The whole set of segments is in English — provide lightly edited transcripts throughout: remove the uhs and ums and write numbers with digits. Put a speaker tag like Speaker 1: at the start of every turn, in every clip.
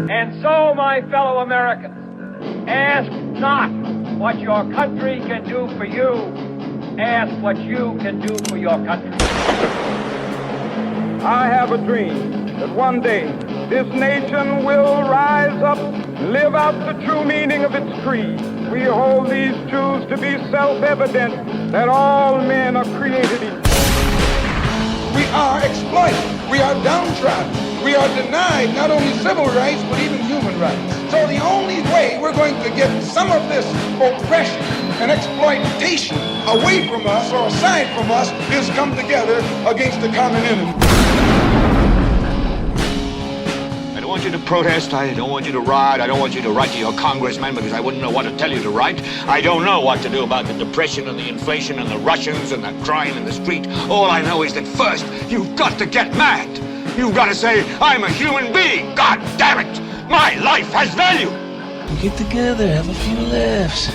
Speaker 1: And so, my fellow Americans, ask not what your country can do for you. Ask what you can do for your country.
Speaker 2: I have a dream that one day this nation will rise up and live out the true meaning of its creed. We hold these truths to be self-evident, that all men are created equal.
Speaker 3: We are exploited. We are downtrodden. We are denied not only civil rights, but even human rights. So the only way we're going to get some of this oppression and exploitation away from us or aside from us is come together against the common enemy.
Speaker 4: I don't want you to protest. I don't want you to riot. I don't want you to write to your congressman because I wouldn't know what to tell you to write. I don't know what to do about the depression and the inflation and the Russians and the crime in the street. All I know is that first, you've got to get mad. You've got to say, I'm a human being. God damn it. My life has value.
Speaker 5: Get together, have a few laughs.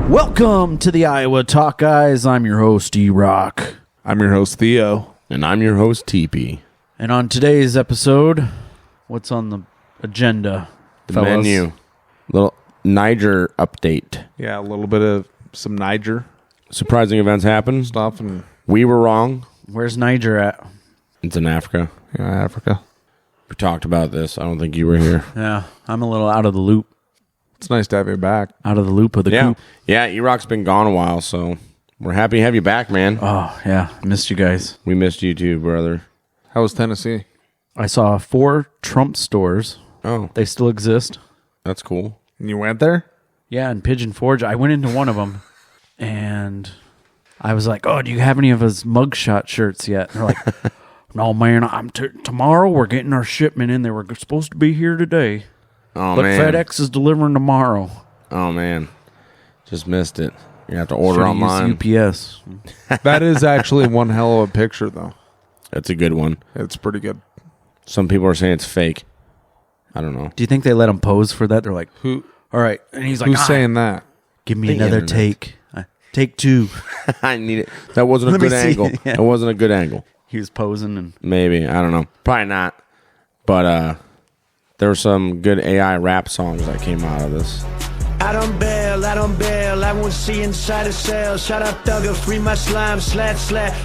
Speaker 6: Welcome to the Iowa Talk, guys. I'm your host, E-Rock.
Speaker 7: I'm your host, Theo.
Speaker 8: And I'm your host, TP.
Speaker 6: And on today's episode, what's on the agenda,
Speaker 8: The
Speaker 6: fellas?
Speaker 8: menu. Little Niger update.
Speaker 7: Yeah, a little bit of some Niger
Speaker 8: Surprising events happened.
Speaker 7: stuff. And
Speaker 8: We were wrong.
Speaker 6: Where's Niger at?
Speaker 8: It's in Africa.
Speaker 7: yeah, Africa.
Speaker 8: We talked about this. I don't think you were here.
Speaker 6: Yeah, I'm a little out of the loop.
Speaker 7: It's nice to have you back.
Speaker 6: Out of the loop of the
Speaker 8: Yeah.
Speaker 6: coop.
Speaker 8: Yeah, E-Rock's been gone a while, so we're happy to have you back, man.
Speaker 6: Oh, yeah. Missed you guys.
Speaker 8: We missed you too, brother.
Speaker 7: How was Tennessee?
Speaker 6: I saw 4 Trump stores.
Speaker 8: Oh,
Speaker 6: They still exist.
Speaker 8: that's cool.
Speaker 7: And you went there?
Speaker 6: Yeah, in Pigeon Forge. I went into one of them, and I was like, oh, do you have any of his mugshot shirts yet? And they're like, no, man, tomorrow we're getting our shipment in. They were supposed to be here today.
Speaker 8: Oh,
Speaker 6: But
Speaker 8: man.
Speaker 6: FedEx is delivering tomorrow.
Speaker 8: Oh, man. Just missed it. You have to order
Speaker 6: Should've
Speaker 8: online.
Speaker 6: used UPS.
Speaker 7: That is actually one hell of a picture, though.
Speaker 8: That's a good one.
Speaker 7: It's pretty good.
Speaker 8: Some people are saying it's fake. I don't know.
Speaker 6: Do you think they let him pose for that? They're like,
Speaker 7: Who?
Speaker 6: all right. And he's like,
Speaker 7: Who's saying that?
Speaker 6: give me
Speaker 8: The
Speaker 6: another
Speaker 8: internet.
Speaker 6: take. Take 2.
Speaker 8: I need it. That wasn't a
Speaker 6: Let me
Speaker 8: good
Speaker 6: see.
Speaker 8: angle.
Speaker 6: Yeah.
Speaker 8: That wasn't a good angle.
Speaker 6: He was posing and
Speaker 8: Maybe. I don't know. Probably not. But there were some good AI rap songs that came out of this.
Speaker 5: I don't bail, I won't see inside a cell. Shout out Thugger, free my slime, slat,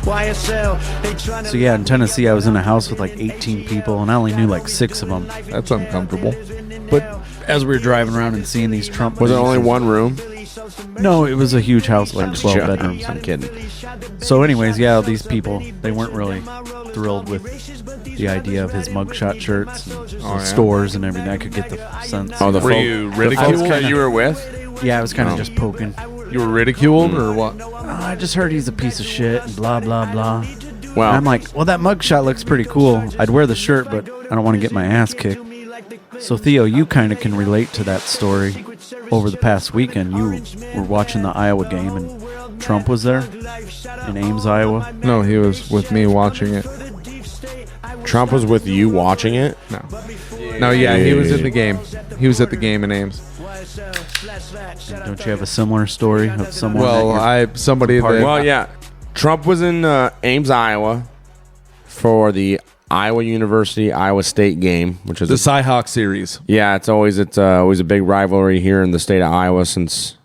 Speaker 5: YSL. They tryna
Speaker 6: so yeah, in Tennessee, I was in a house with like 18 people, and I only knew like 6 of them.
Speaker 7: That's uncomfortable.
Speaker 6: But as we were driving around and seeing these Trump,
Speaker 8: Was it
Speaker 6: things-
Speaker 8: only one room?
Speaker 6: No, it was a huge house, like
Speaker 8: I'm just
Speaker 6: 12
Speaker 8: joking.
Speaker 6: bedrooms.
Speaker 8: I'm kidding.
Speaker 6: So, anyways, yeah, these people, they weren't really thrilled with the idea of his mugshot shirts and stores and everything. I could get the sense.
Speaker 8: Oh, the
Speaker 7: Were
Speaker 8: folk,
Speaker 7: you
Speaker 8: the
Speaker 7: ridiculed?
Speaker 8: folks that you were with?
Speaker 6: Yeah, I was kind of
Speaker 8: Oh.
Speaker 6: just poking.
Speaker 7: You were ridiculed or what?
Speaker 6: I just heard he's a piece of shit and blah, blah, blah.
Speaker 8: Well,
Speaker 6: And I'm like, well, that mugshot looks pretty cool. I'd wear the shirt, but I don't want to get my ass kicked. So, Theo, you kind of can relate to that story. Over the past weekend, you were watching the Iowa game, and Trump was there in Ames, Iowa.
Speaker 7: No, he was with me watching it.
Speaker 8: Trump was with you watching it?
Speaker 7: No, yeah, he was in the game. He was at the game in Ames.
Speaker 6: Don't you have a similar story of someone?
Speaker 7: Well, somebody that
Speaker 8: Well, yeah. Trump was in Ames, Iowa for the Iowa University Iowa State game, which is
Speaker 7: the Cyhawk series.
Speaker 8: yeah, it's always a big rivalry here in the state of Iowa since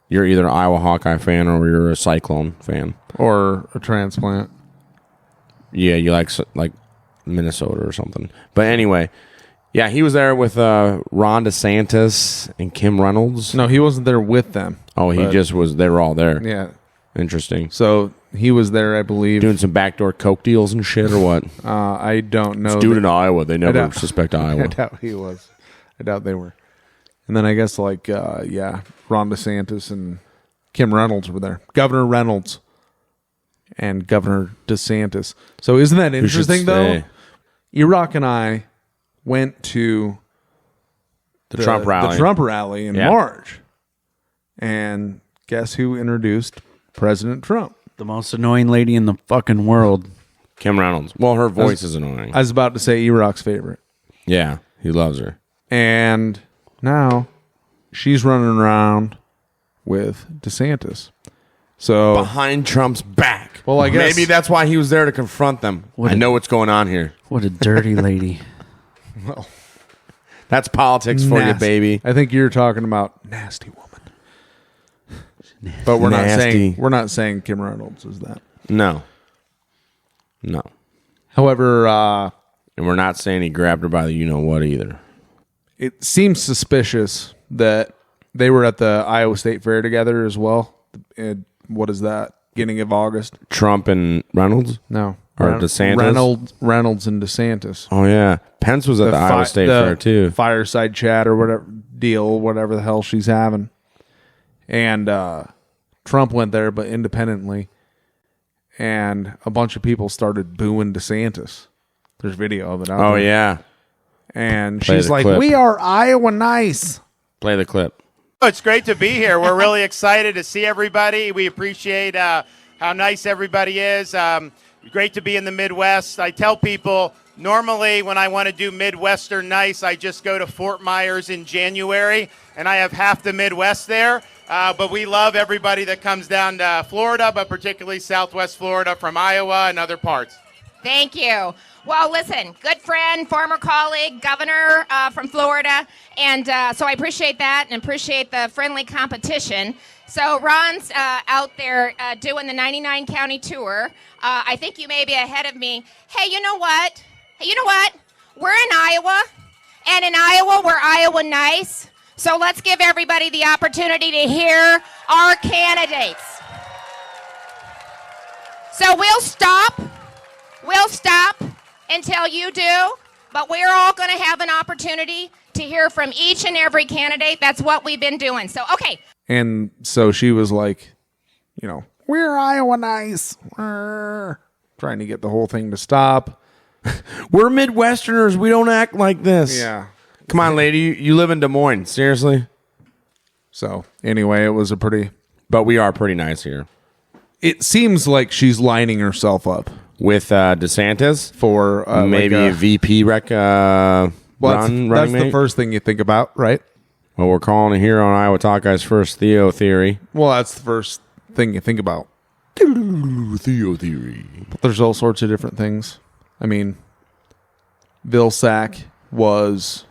Speaker 8: you're either an Iowa Hawkeye fan or you're a Cyclone fan.
Speaker 7: Or a transplant.
Speaker 8: Yeah, you like Minnesota or something. But anyway, yeah, he was there with Ron Desantis and Kim Reynolds.
Speaker 7: No, he wasn't there with them.
Speaker 8: Oh, he
Speaker 7: but-
Speaker 8: just was. They were all there.
Speaker 7: Yeah.
Speaker 8: Interesting.
Speaker 7: So he was there, I believe.
Speaker 8: Doing some backdoor coke deals and shit or what?
Speaker 7: I don't know.
Speaker 8: Dude in Iowa. They never
Speaker 7: doubt-
Speaker 8: suspect
Speaker 7: I
Speaker 8: Iowa.
Speaker 7: doubt he was. I doubt they were. And then I guess Ron DeSantis and Kim Reynolds were there. Governor Reynolds and Governor DeSantis. So isn't that
Speaker 8: Who should
Speaker 7: interesting though?
Speaker 8: stay?
Speaker 7: Iraq and I went to
Speaker 8: The Trump rally.
Speaker 7: The Trump rally in
Speaker 8: Yeah.
Speaker 7: March. And guess who introduced President Trump?
Speaker 6: The most annoying lady in the fucking world.
Speaker 8: Kim Reynolds. Well, her voice is annoying.
Speaker 7: I was about to say Iraq's favorite.
Speaker 8: Yeah, he loves her.
Speaker 7: And now she's running around with DeSantis. So
Speaker 8: Behind Trump's back.
Speaker 7: Well, I guess-
Speaker 8: maybe that's why he was there to confront them.
Speaker 6: What
Speaker 8: I
Speaker 6: a-
Speaker 8: know what's going on here.
Speaker 6: What a dirty lady.
Speaker 7: Well,
Speaker 8: That's politics for you,
Speaker 7: nasty.
Speaker 8: baby.
Speaker 7: I think you're talking about nasty woman. But we're
Speaker 8: Nasty.
Speaker 7: not saying Kim Reynolds is that.
Speaker 8: No.
Speaker 7: However,
Speaker 8: And we're not saying he grabbed her by the you-know-what either.
Speaker 7: it seems suspicious that they were at the Iowa State Fair together as well. What is that? Beginning of August?
Speaker 8: Trump and Reynolds?
Speaker 7: No.
Speaker 8: Or DeSantis?
Speaker 7: Reynolds and DeSantis.
Speaker 8: Oh, yeah. Pence was at the Iowa State Fair, too.
Speaker 7: Fireside chat or whatever the hell she's having. And Trump went there, but independently. And a bunch of people started booing DeSantis. There's video of it out there.
Speaker 8: Oh, yeah.
Speaker 7: And
Speaker 8: Play
Speaker 7: she's
Speaker 8: the
Speaker 7: like,
Speaker 8: clip.
Speaker 7: we are Iowa nice.
Speaker 8: Play the clip.
Speaker 9: It's great to be here. We're really excited to see everybody. We appreciate how nice everybody is. Great to be in the Midwest. I tell people, normally when I want to do Midwestern nice, I just go to Fort Myers in January, and I have half the Midwest there. But we love everybody that comes down to Florida, but particularly Southwest Florida from Iowa and other parts.
Speaker 10: Thank you. Well, listen, good friend, former colleague, governor from Florida, and so I appreciate that and appreciate the friendly competition. So Ron's out there doing the 99 county tour. I think you may be ahead of me. Hey, you know what? We're in Iowa, and in Iowa, we're Iowa nice. So let's give everybody the opportunity to hear our candidates. So we'll stop until you do, but we're all going to have an opportunity to hear from each and every candidate. That's what we've been doing. So, okay.
Speaker 7: And so she was like, we're Iowa nice. We're trying to get the whole thing to stop.
Speaker 8: We're Midwesterners. We don't act like this.
Speaker 7: Yeah.
Speaker 8: Come on, lady. You live in Des Moines. Seriously?
Speaker 7: So anyway, it was
Speaker 8: But we are pretty nice here.
Speaker 7: It seems like she's lining herself up.
Speaker 8: With DeSantis?
Speaker 7: For
Speaker 8: maybe
Speaker 7: like
Speaker 8: a VP running
Speaker 7: that's
Speaker 8: mate?
Speaker 7: the first thing you think about, right?
Speaker 8: Well, we're calling it here on Iowa Talk Guy's first Theo theory.
Speaker 7: Well, that's the first thing you think about.
Speaker 8: Theo theory.
Speaker 7: But there's all sorts of different things. I mean, Vilsack was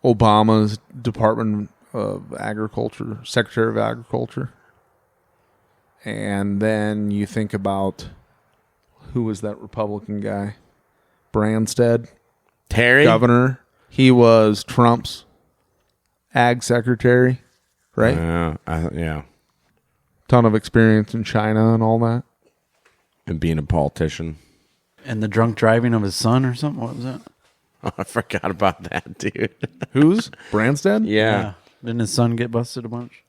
Speaker 7: Obama's Department of Agriculture, Secretary of Agriculture. And then you think about, who was that Republican guy? Branstad.
Speaker 8: Terry?
Speaker 7: Governor. He was Trump's ag secretary, right?
Speaker 8: Yeah.
Speaker 7: Ton of experience in China and all that.
Speaker 8: And being a politician.
Speaker 6: And the drunk driving of his son or something? What was that?
Speaker 8: Oh, I forgot about that, dude.
Speaker 7: Who's? Branstad?
Speaker 8: Yeah.
Speaker 6: Didn't his son get busted a bunch?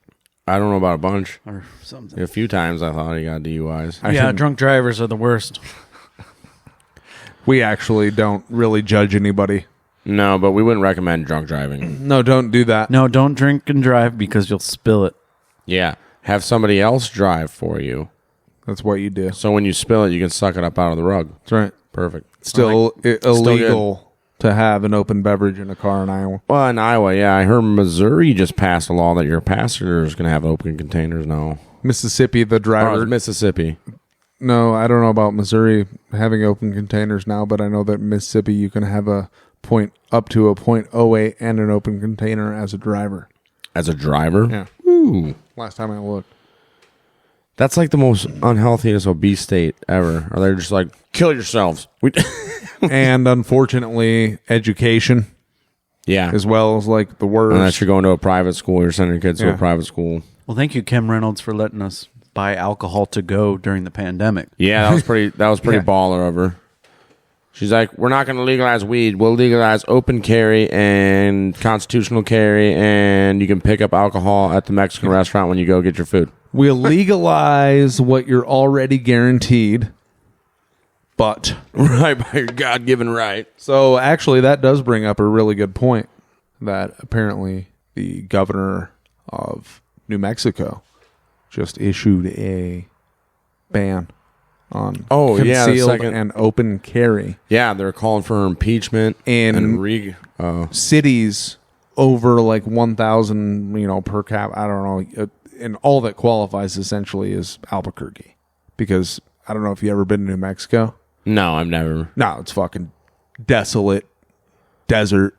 Speaker 8: I don't know about a bunch.
Speaker 6: Or something.
Speaker 8: A few times I thought he got DUIs.
Speaker 6: Yeah, drunk drivers are the worst.
Speaker 7: We actually don't really judge anybody.
Speaker 8: No, but we wouldn't recommend drunk driving.
Speaker 7: No, don't do that.
Speaker 6: No, don't drink and drive because you'll spill it.
Speaker 8: Yeah. Have somebody else drive for you.
Speaker 7: That's what you do.
Speaker 8: So when you spill it, you can suck it up out of the rug.
Speaker 7: That's right.
Speaker 8: Perfect.
Speaker 7: Still illegal
Speaker 8: good.
Speaker 7: to have an open beverage in a car in Iowa.
Speaker 8: Well, in Iowa, yeah. I heard Missouri just passed a law that your passenger is going to have open containers now.
Speaker 7: Mississippi, the driver.
Speaker 8: Mississippi.
Speaker 7: No, I don't know about Missouri having open containers now, but I know that Mississippi you can have a point up to a .08 and an open container as a driver.
Speaker 8: As a driver?
Speaker 7: Yeah.
Speaker 8: Ooh.
Speaker 7: Last time I looked.
Speaker 8: That's like the most unhealthiest obese state ever. Or they're just like, kill yourselves.
Speaker 7: And unfortunately, education.
Speaker 8: Yeah.
Speaker 7: As well as like the worst.
Speaker 8: Unless you're going to a private school, you're sending your kids to a private school.
Speaker 6: Well, thank you, Kim Reynolds, for letting us buy alcohol to go during the pandemic.
Speaker 8: Yeah, that was pretty baller of her. She's like, we're not going to legalize weed. We'll legalize open carry and constitutional carry, and you can pick up alcohol at the Mexican restaurant when you go get your food.
Speaker 7: We'll legalize what you're already guaranteed, but...
Speaker 8: Right, by your God-given right.
Speaker 7: So actually, that does bring up a really good point, that apparently the governor of New Mexico just issued a ban on concealed and open carry.
Speaker 8: Yeah, they're calling for impeachment
Speaker 7: in cities over like 1,000, per cap. I don't know, and all that qualifies essentially is Albuquerque, because I don't know if you ever been to New Mexico.
Speaker 8: No, I've never.
Speaker 7: No, it's fucking desolate, desert.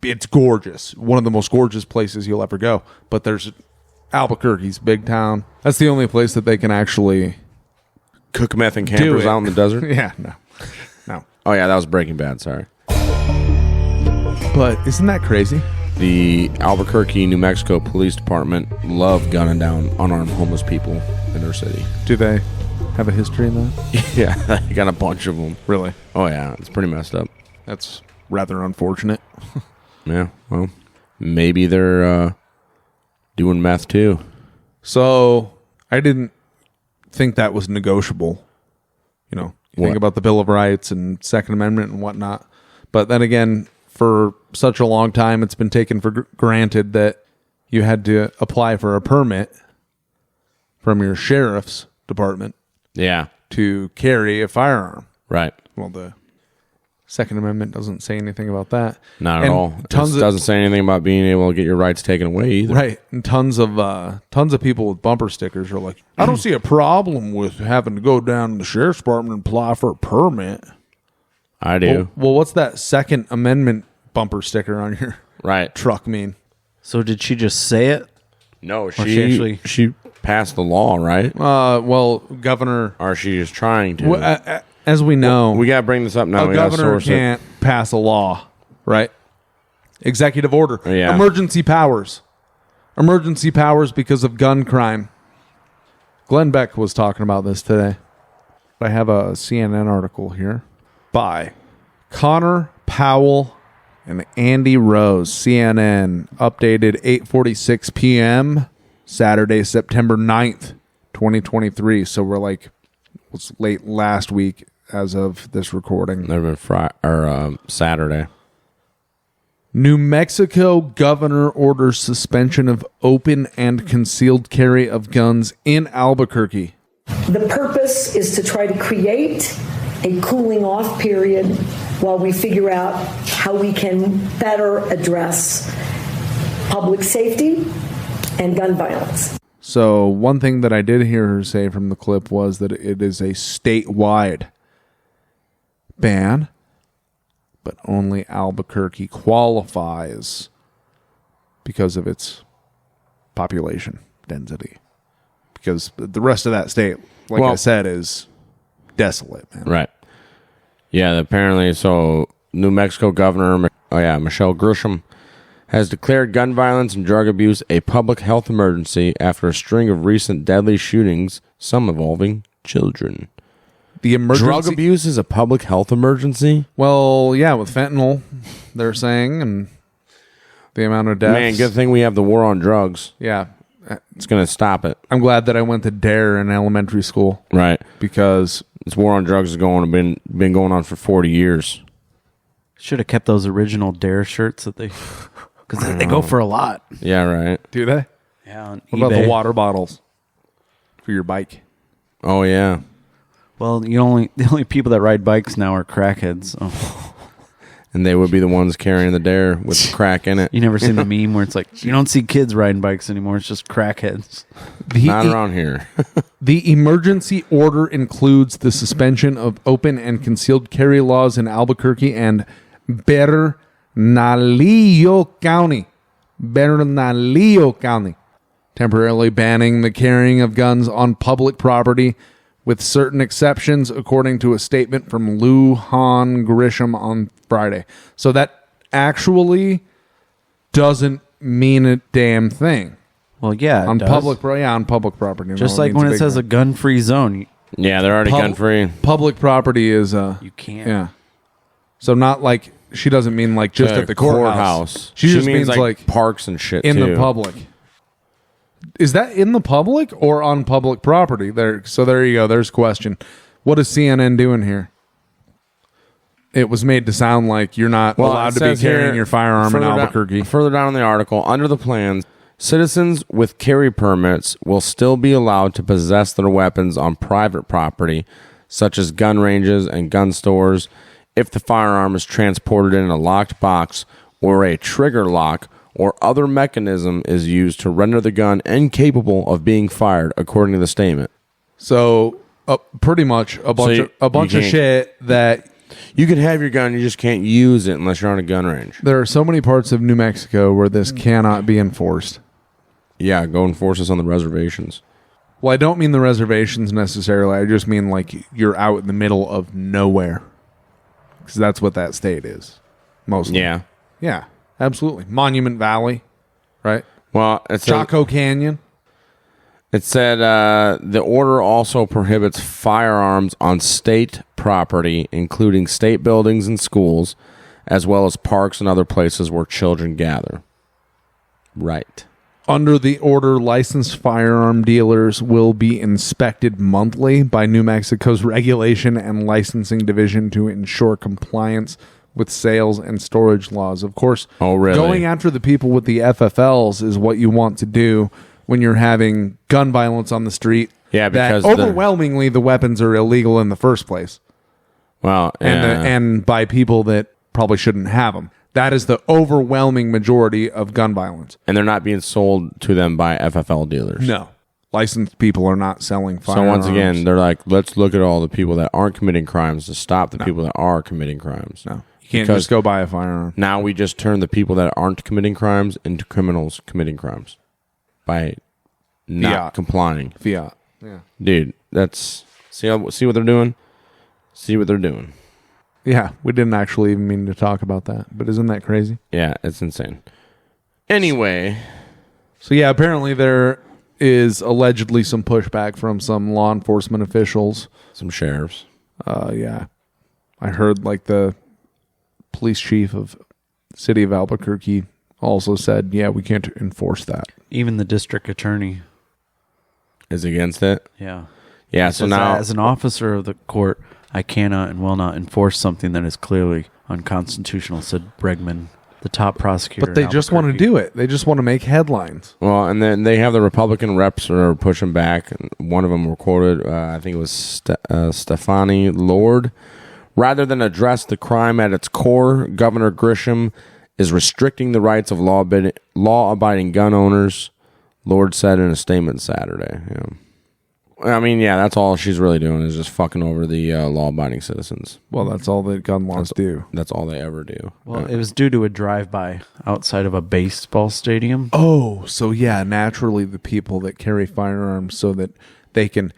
Speaker 7: It's gorgeous. One of the most gorgeous places you'll ever go. But there's Albuquerque's big town. That's the only place that they can actually
Speaker 8: cook meth in campers out in the desert.
Speaker 7: Yeah, no.
Speaker 8: Oh yeah, that was Breaking Bad. Sorry.
Speaker 7: But isn't that crazy?
Speaker 8: The Albuquerque, New Mexico Police Department love gunning down unarmed homeless people in their city.
Speaker 7: Do they have a history in that?
Speaker 8: Yeah, they got a bunch of them.
Speaker 7: Really?
Speaker 8: Oh yeah, it's pretty messed up.
Speaker 7: That's rather unfortunate.
Speaker 8: Yeah, well, maybe they're doing meth too.
Speaker 7: So I didn't think that was negotiable. You know, you think about the Bill of Rights and Second Amendment and whatnot. But then again, for such a long time, it's been taken for granted that you had to apply for a permit from your sheriff's department.
Speaker 8: Yeah.
Speaker 7: To carry a firearm.
Speaker 8: Right.
Speaker 7: Well, the Second Amendment doesn't say anything about that.
Speaker 8: Not at all. It doesn't say anything about being able to get your rights taken away either.
Speaker 7: Right. And tons of people with bumper stickers are like, I don't see a problem with having to go down to the sheriff's department and apply for a permit.
Speaker 8: I do.
Speaker 7: Well, what's that Second Amendment bumper sticker on your truck mean?
Speaker 6: So did she just say it?
Speaker 8: No, she passed the law, right?
Speaker 7: Well, Governor...
Speaker 8: Or she is trying to.
Speaker 7: As we know...
Speaker 8: we got to bring this up now.
Speaker 7: A governor can't pass a law, right? Executive order.
Speaker 8: Yeah.
Speaker 7: Emergency powers. Emergency powers because of gun crime. Glenn Beck was talking about this today. I have a CNN article here by Connor Powell and Andy Rose. CNN, updated 8:46 p.m. Saturday, September 9th, 2023. So we're like, it was late last week as of this recording.
Speaker 8: That would have been Saturday.
Speaker 7: New Mexico governor orders suspension of open and concealed carry of guns in Albuquerque.
Speaker 11: The purpose is to try to create a cooling off period while we figure out how we can better address public safety and gun violence.
Speaker 7: So one thing that I did hear her say from the clip was that it is a statewide ban, but only Albuquerque qualifies because of its population density. Because the rest of that state, like I said, is desolate, man.
Speaker 8: Right. Yeah, apparently, so New Mexico Governor, Michelle Grisham, has declared gun violence and drug abuse a public health emergency after a string of recent deadly shootings, some involving children.
Speaker 7: The emergency
Speaker 8: drug abuse is a public health emergency?
Speaker 7: Well, yeah, with fentanyl, they're saying, and the amount of deaths.
Speaker 8: Man, good thing we have the war on drugs.
Speaker 7: Yeah.
Speaker 8: It's going to stop it.
Speaker 7: I'm glad that I went to DARE in elementary school.
Speaker 8: Right.
Speaker 7: Because
Speaker 8: this war on drugs has been going on for 40 years.
Speaker 6: Should have kept those original DARE shirts that they... Because they go for a lot.
Speaker 8: Yeah, right.
Speaker 7: Do they?
Speaker 6: Yeah, on
Speaker 7: What
Speaker 6: eBay.
Speaker 7: about the water bottles for your bike?
Speaker 8: Oh, yeah.
Speaker 6: Well, the only people that ride bikes now are crackheads. So.
Speaker 8: And they would be the ones carrying the dare with the crack in it.
Speaker 6: You never seen the meme where it's like, you don't see kids riding bikes anymore. It's just crackheads.
Speaker 8: Not around here.
Speaker 7: The emergency order includes the suspension of open and concealed carry laws in Albuquerque and Bernalillo County. Bernalillo County. Temporarily banning the carrying of guns on public property with certain exceptions, according to a statement from Lou Han Grisham on Friday. So that actually doesn't mean a damn thing.
Speaker 6: Well, yeah,
Speaker 7: on public property.
Speaker 6: Just like when it says a gun-free zone.
Speaker 8: Yeah, they're already gun-free.
Speaker 7: Public property is
Speaker 6: you can't.
Speaker 7: Yeah. So not like she doesn't mean like just at the courthouse.
Speaker 8: She
Speaker 7: just
Speaker 8: means
Speaker 7: like
Speaker 8: parks and shit
Speaker 7: in
Speaker 8: too.
Speaker 7: the public. Is that in the public or on public property? There you go. There's a question. What is CNN doing here? It was made to sound like you're not allowed to be carrying your firearm in Albuquerque.
Speaker 8: Further down in the article, under the plans, citizens with carry permits will still be allowed to possess their weapons on private property, such as gun ranges and gun stores, if the firearm is transported in a locked box or a trigger lock or other mechanism is used to render the gun incapable of being fired, according to the statement.
Speaker 7: So pretty much a bunch of shit that
Speaker 8: You can have your gun, you just can't use it unless you're on a gun range.
Speaker 7: There are so many parts of New Mexico where this cannot be enforced.
Speaker 8: Yeah, go enforce this on the reservations.
Speaker 7: Well, I don't mean the reservations necessarily. I just mean like you're out in the middle of nowhere. Because that's what that state is. Mostly.
Speaker 8: Yeah.
Speaker 7: Yeah, absolutely. Monument Valley, right?
Speaker 8: Well, it's
Speaker 7: Chaco Canyon.
Speaker 8: It said the order also prohibits firearms on state property, including state buildings and schools, as well as parks and other places where children gather. Right.
Speaker 7: Under the order, licensed firearm dealers will be inspected monthly by New Mexico's Regulation and Licensing Division to ensure compliance with sales and storage laws. Of course, going after the people with the FFLs is what you want to do when you're having gun violence on the street.
Speaker 8: Yeah, because
Speaker 7: overwhelmingly the weapons are illegal in the first place.
Speaker 8: Well,
Speaker 7: and by people that probably shouldn't have them. That is the overwhelming majority of gun violence.
Speaker 8: And they're not being sold to them by FFL dealers.
Speaker 7: No. Licensed people are not selling firearms.
Speaker 8: So once again, they're like, let's look at all the people that aren't committing crimes to stop the people that are committing crimes.
Speaker 7: No. You can't just go buy a firearm.
Speaker 8: Now we just turn the people that aren't committing crimes into criminals committing crimes by not complying.
Speaker 7: Fiat. Yeah.
Speaker 8: Dude, that's... See what they're doing? See what they're doing.
Speaker 7: Yeah, we didn't actually even mean to talk about that, but isn't that crazy?
Speaker 8: Yeah, it's insane. Anyway.
Speaker 7: So yeah, apparently there is allegedly some pushback from some law enforcement officials.
Speaker 8: Some sheriffs.
Speaker 7: Yeah. I heard like the police chief of the city of Albuquerque also said, yeah, we can't enforce that.
Speaker 6: Even the district attorney
Speaker 8: is against it?
Speaker 6: Yeah.
Speaker 8: Yeah, so now...
Speaker 6: As an officer of the court, I cannot and will not enforce something that is clearly unconstitutional, said Bregman, the top prosecutor.
Speaker 7: But they just want to do it. They just want to make headlines.
Speaker 8: Well, and then they have the Republican reps that are pushing back. One of them were quoted, I think it was Stephanie Lord. Rather than address the crime at its core, Governor Grisham is restricting the rights of law-abiding gun owners, Lord said in a statement Saturday. Yeah. I mean, yeah, that's all she's really doing is just fucking over the law-abiding citizens.
Speaker 7: Well, that's all that gun laws do.
Speaker 8: That's all they ever do.
Speaker 6: Well, it was due to a drive-by outside of a baseball stadium.
Speaker 7: Oh, so yeah, naturally the people that carry firearms so that they can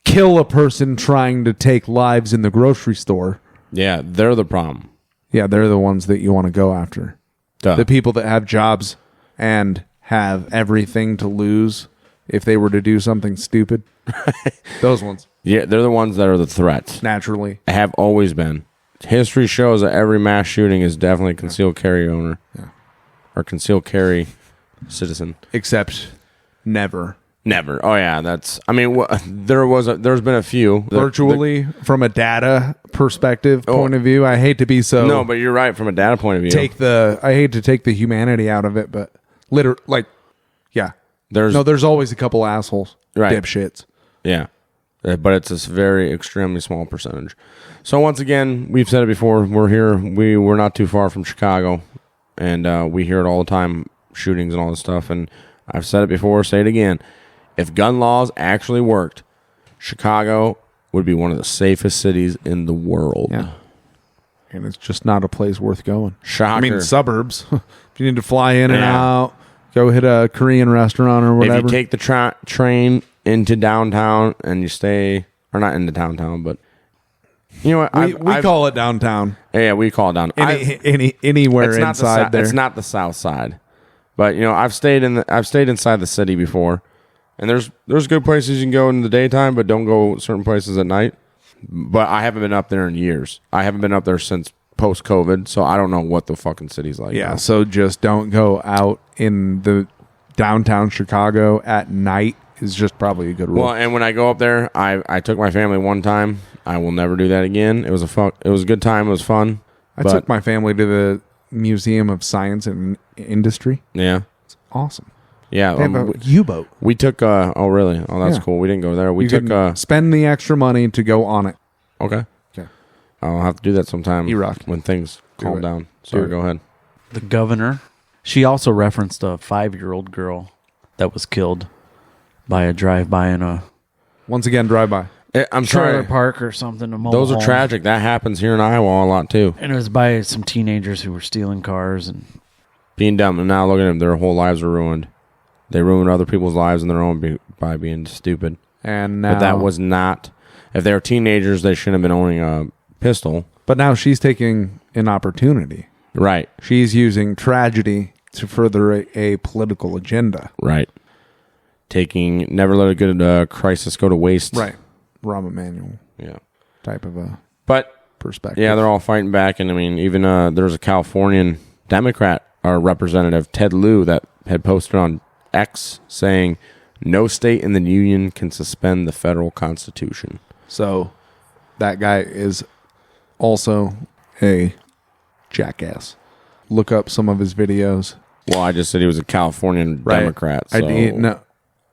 Speaker 7: kill a person trying to take lives in the grocery store.
Speaker 8: Yeah, they're the problem.
Speaker 7: Yeah, they're the ones that you want to go after.
Speaker 8: Duh.
Speaker 7: The people that have jobs and have everything to lose if they were to do something stupid. Those ones.
Speaker 8: Yeah, they're the ones that are the threats.
Speaker 7: Naturally.
Speaker 8: Have always been. History shows that every mass shooting is definitely a concealed carry owner.
Speaker 7: Yeah.
Speaker 8: Or concealed carry citizen.
Speaker 7: Except never.
Speaker 8: Never. Oh yeah, that's... I mean, there's been a few.
Speaker 7: Virtually, from a data perspective point of view, I hate to be so...
Speaker 8: No, but you're right, from a data point of view.
Speaker 7: I hate to take the humanity out of it, but yeah. There's always a couple assholes.
Speaker 8: Right.
Speaker 7: Dipshits.
Speaker 8: Yeah. But it's this very extremely small percentage. So once again, we've said it before, we're not too far from Chicago, and we hear it all the time, shootings and all this stuff, and I've said it before, say it again. If gun laws actually worked, Chicago would be one of the safest cities in the world.
Speaker 7: Yeah. And it's just not a place worth going.
Speaker 8: Shocker.
Speaker 7: I mean, suburbs. If you need to fly in and out, go hit a Korean restaurant or whatever.
Speaker 8: If you take the train into downtown and you stay, or not into downtown, but you know what?
Speaker 7: We call it downtown.
Speaker 8: Yeah, we call it downtown.
Speaker 7: Anywhere inside there.
Speaker 8: It's not the south side. But you know, I've stayed inside the city before, and there's good places you can go in the daytime, but don't go certain places at night. But I haven't been up there in years. I haven't been up there since post-COVID, so I don't know what the fucking city's like.
Speaker 7: Yeah, so just don't go out in the downtown Chicago at night is just probably a good rule.
Speaker 8: Well, and when I go up there, I took my family one time. I will never do that again. It was a good time. It was fun.
Speaker 7: I took my family to the Museum of Science and Industry.
Speaker 8: Yeah.
Speaker 7: It's awesome.
Speaker 8: Yeah.
Speaker 7: They have a U-boat.
Speaker 8: We took, oh really? Oh, that's cool. We didn't go there. We took,
Speaker 7: spend the extra money to go on it.
Speaker 8: Okay. I'll have to do that sometime when things calm down. Sorry, go ahead.
Speaker 6: The governor, she also referenced a 5-year-old girl that was killed by a drive-by in a...
Speaker 7: Once again, drive-by.
Speaker 8: I'm
Speaker 6: trailer
Speaker 8: sorry.
Speaker 6: park or something. A mobile
Speaker 8: Those are
Speaker 6: home.
Speaker 8: tragic. That happens here in Iowa a lot too.
Speaker 6: And it was by some teenagers who were stealing cars and
Speaker 8: Being dumb. And now look at them. Their whole lives are ruined. They ruined other people's lives and their own by being stupid.
Speaker 7: And now,
Speaker 8: But that was not. If they were teenagers, they shouldn't have been owning a pistol.
Speaker 7: But now she's taking an opportunity.
Speaker 8: Right.
Speaker 7: She's using tragedy to further a political agenda.
Speaker 8: Right. Never let a good crisis go to waste.
Speaker 7: Right. Rahm Emanuel.
Speaker 8: Yeah.
Speaker 7: Type of a
Speaker 8: But
Speaker 7: perspective.
Speaker 8: yeah, they're all fighting back. And I mean, even there was a Californian Democrat or representative, Ted Lieu, that had posted on X saying, "No state in the union can suspend the federal constitution."
Speaker 7: So that guy is also a jackass. Look up some of his videos.
Speaker 8: Well, I just said he was a Californian
Speaker 7: Right.
Speaker 8: Democrat. So.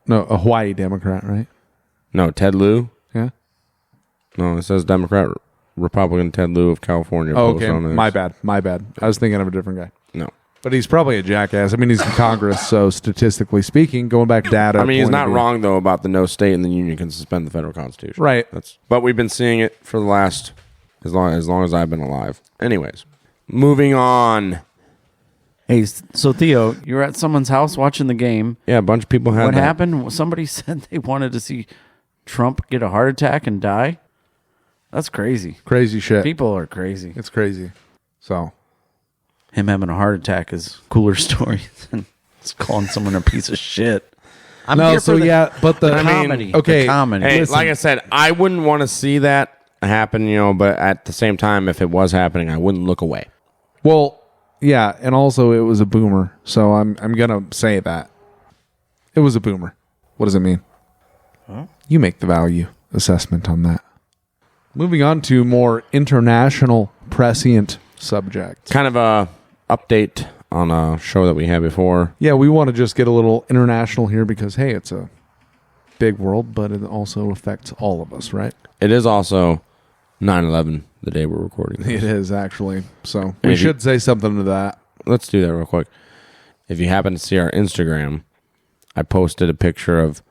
Speaker 7: No, a Hawaii Democrat, right?
Speaker 8: No, Ted Lieu?
Speaker 7: Yeah.
Speaker 8: No, it says Democrat, Republican Ted Lieu of California.
Speaker 7: Oh, okay.
Speaker 8: On this.
Speaker 7: My bad. I was thinking of a different guy.
Speaker 8: No.
Speaker 7: But he's probably a jackass. I mean, he's in Congress, so statistically speaking, going back data.
Speaker 8: I mean, he's
Speaker 7: point
Speaker 8: not
Speaker 7: of view.
Speaker 8: wrong, though, about the no state in the union can suspend the federal constitution.
Speaker 7: Right.
Speaker 8: But we've been seeing it for the last, as long as I've been alive. Anyways, moving on.
Speaker 6: Hey, so Theo, you were at someone's house watching the game.
Speaker 8: Yeah, a bunch of people had
Speaker 6: What
Speaker 8: that.
Speaker 6: happened? Somebody said they wanted to see Trump get a heart attack and die. That's crazy.
Speaker 7: Crazy shit.
Speaker 6: People are crazy.
Speaker 7: It's crazy. So
Speaker 6: him having a heart attack is cooler story than calling someone a piece of shit. I'm
Speaker 7: no,
Speaker 6: here
Speaker 7: so
Speaker 6: for the,
Speaker 7: yeah, but the
Speaker 6: comedy.
Speaker 7: Okay,
Speaker 6: the comedy.
Speaker 8: Hey,
Speaker 7: Listen.
Speaker 8: like I said, I wouldn't want to see that happen, but at the same time, if it was happening, I wouldn't look away.
Speaker 7: Well, yeah, and also it was a boomer, so I'm gonna say that it was a boomer. What does it mean?
Speaker 6: Huh?
Speaker 7: You make the value assessment on that. Moving on to more international prescient subjects.
Speaker 8: Kind of a update on a show that we had before.
Speaker 7: Yeah, we want to just get a little international here because hey, it's a big world, but it also affects all of us, right?
Speaker 8: It is also 9/11, the day we're recording this.
Speaker 7: It is actually. So we should say something to that.
Speaker 8: Let's do that real quick. If you happen to see our Instagram, I posted a picture of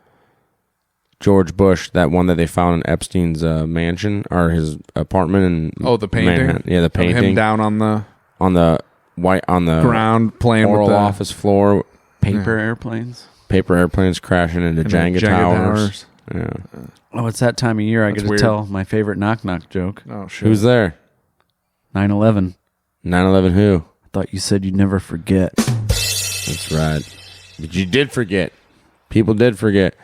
Speaker 8: George Bush, that one that they found in Epstein's mansion or his apartment in
Speaker 7: the painting.
Speaker 8: Manhattan. Yeah, the painting.
Speaker 7: Of him down on the ground playing
Speaker 8: oral
Speaker 7: with the
Speaker 8: office floor.
Speaker 6: Paper airplanes.
Speaker 8: Paper airplanes crashing into Jenga towers. Yeah.
Speaker 6: Oh, it's that time of year. I
Speaker 7: That's
Speaker 6: get to
Speaker 7: weird.
Speaker 6: tell my favorite knock-knock joke.
Speaker 7: Oh shit!
Speaker 8: Who's there?
Speaker 6: 9/11.
Speaker 8: 9/11 who?
Speaker 6: I thought you said you'd never forget.
Speaker 8: That's right. But you did forget. People did forget.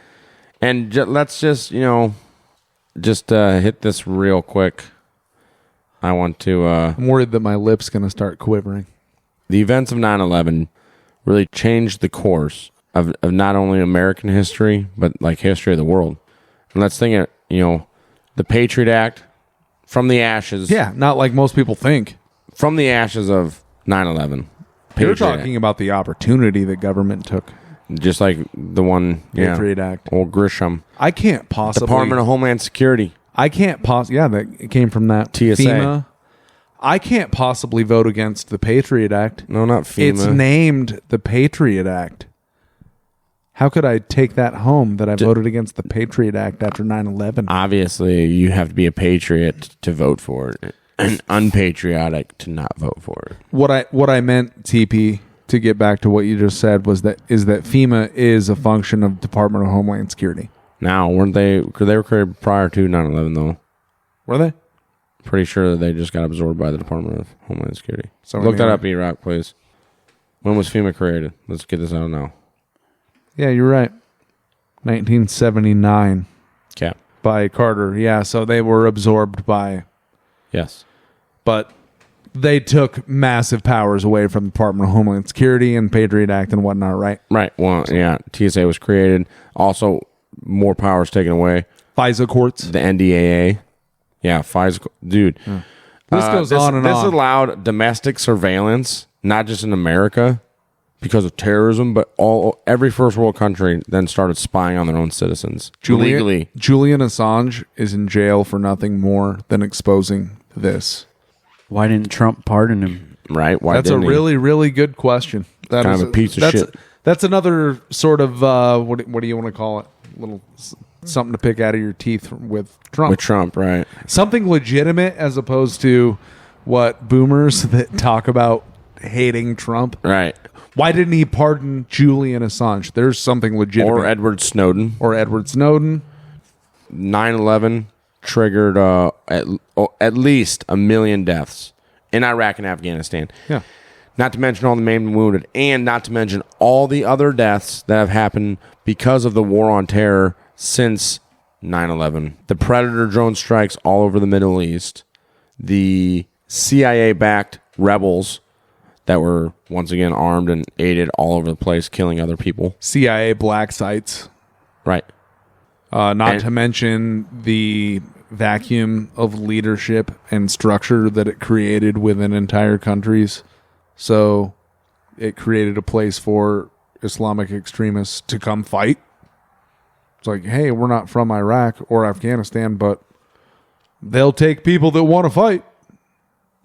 Speaker 8: And let's just hit this real quick. I want to...
Speaker 7: I'm worried that my lip's going to start quivering.
Speaker 8: The events of 9/11 really changed the course of not only American history, but like history of the world. And let's think of, the Patriot Act from the ashes.
Speaker 7: Yeah, not like most people think.
Speaker 8: From the ashes of 9/11.
Speaker 7: You're talking about the opportunity that government took.
Speaker 8: Just like the one,
Speaker 7: Patriot Act.
Speaker 8: Old Grisham.
Speaker 7: I can't possibly...
Speaker 8: Department of Homeland Security.
Speaker 7: I can't possibly... Yeah, that it came from that.
Speaker 8: TSA.
Speaker 7: FEMA. I can't possibly vote against the Patriot Act.
Speaker 8: No, not FEMA.
Speaker 7: It's named the Patriot Act. How could I take that home that I voted against the Patriot Act after 9/11?
Speaker 8: Obviously, you have to be a patriot to vote for it, and unpatriotic to not vote for it.
Speaker 7: What I meant, TP, to get back to what you just said, is that FEMA is a function of Department of Homeland Security.
Speaker 8: Now, weren't they? Because they were created prior to 9/11, though.
Speaker 7: Were they?
Speaker 8: Pretty sure that they just got absorbed by the Department of Homeland Security.
Speaker 7: So
Speaker 8: look that up, E-Rock, please. When was FEMA created? Let's get this out now.
Speaker 7: Yeah, you're right. 1979.
Speaker 8: Okay.
Speaker 7: By Carter. Yeah, so they were absorbed by...
Speaker 8: Yes.
Speaker 7: But they took massive powers away from the Department of Homeland Security and Patriot Act and whatnot, right?
Speaker 8: Right. Well, yeah. TSA was created. Also, more powers taken away.
Speaker 7: FISA courts.
Speaker 8: The NDAA. Yeah, FISA. Dude.
Speaker 7: This goes on and
Speaker 8: this
Speaker 7: on.
Speaker 8: This allowed domestic surveillance, not just in America, because of terrorism, but every first world country then started spying on their own citizens legally.
Speaker 7: Julian Assange is in jail for nothing more than exposing this.
Speaker 6: Why didn't Trump pardon him?
Speaker 8: Right? Why
Speaker 7: That's a really, really good question. That
Speaker 8: kind
Speaker 7: is
Speaker 8: of a piece of shit.
Speaker 7: That's another sort of what do you want to call it? Little something to pick out of your teeth with Trump.
Speaker 8: With Trump, right.
Speaker 7: Something legitimate as opposed to what boomers that talk about hating Trump.
Speaker 8: Right.
Speaker 7: Why didn't he pardon Julian Assange? There's something legitimate.
Speaker 8: Or Edward Snowden.
Speaker 7: 9/11
Speaker 8: triggered at least 1 million deaths in Iraq and Afghanistan.
Speaker 7: Yeah.
Speaker 8: Not to mention all the maimed and wounded, and not to mention all the other deaths that have happened because of the war on terror since 9/11. The Predator drone strikes all over the Middle East. The CIA-backed rebels that were, once again, armed and aided all over the place, killing other people.
Speaker 7: CIA black sites.
Speaker 8: Right.
Speaker 7: Not to mention the vacuum of leadership and structure that it created within entire countries. So it created a place for Islamic extremists to come fight. It's like, hey, we're not from Iraq or Afghanistan, but they'll take people that want to fight.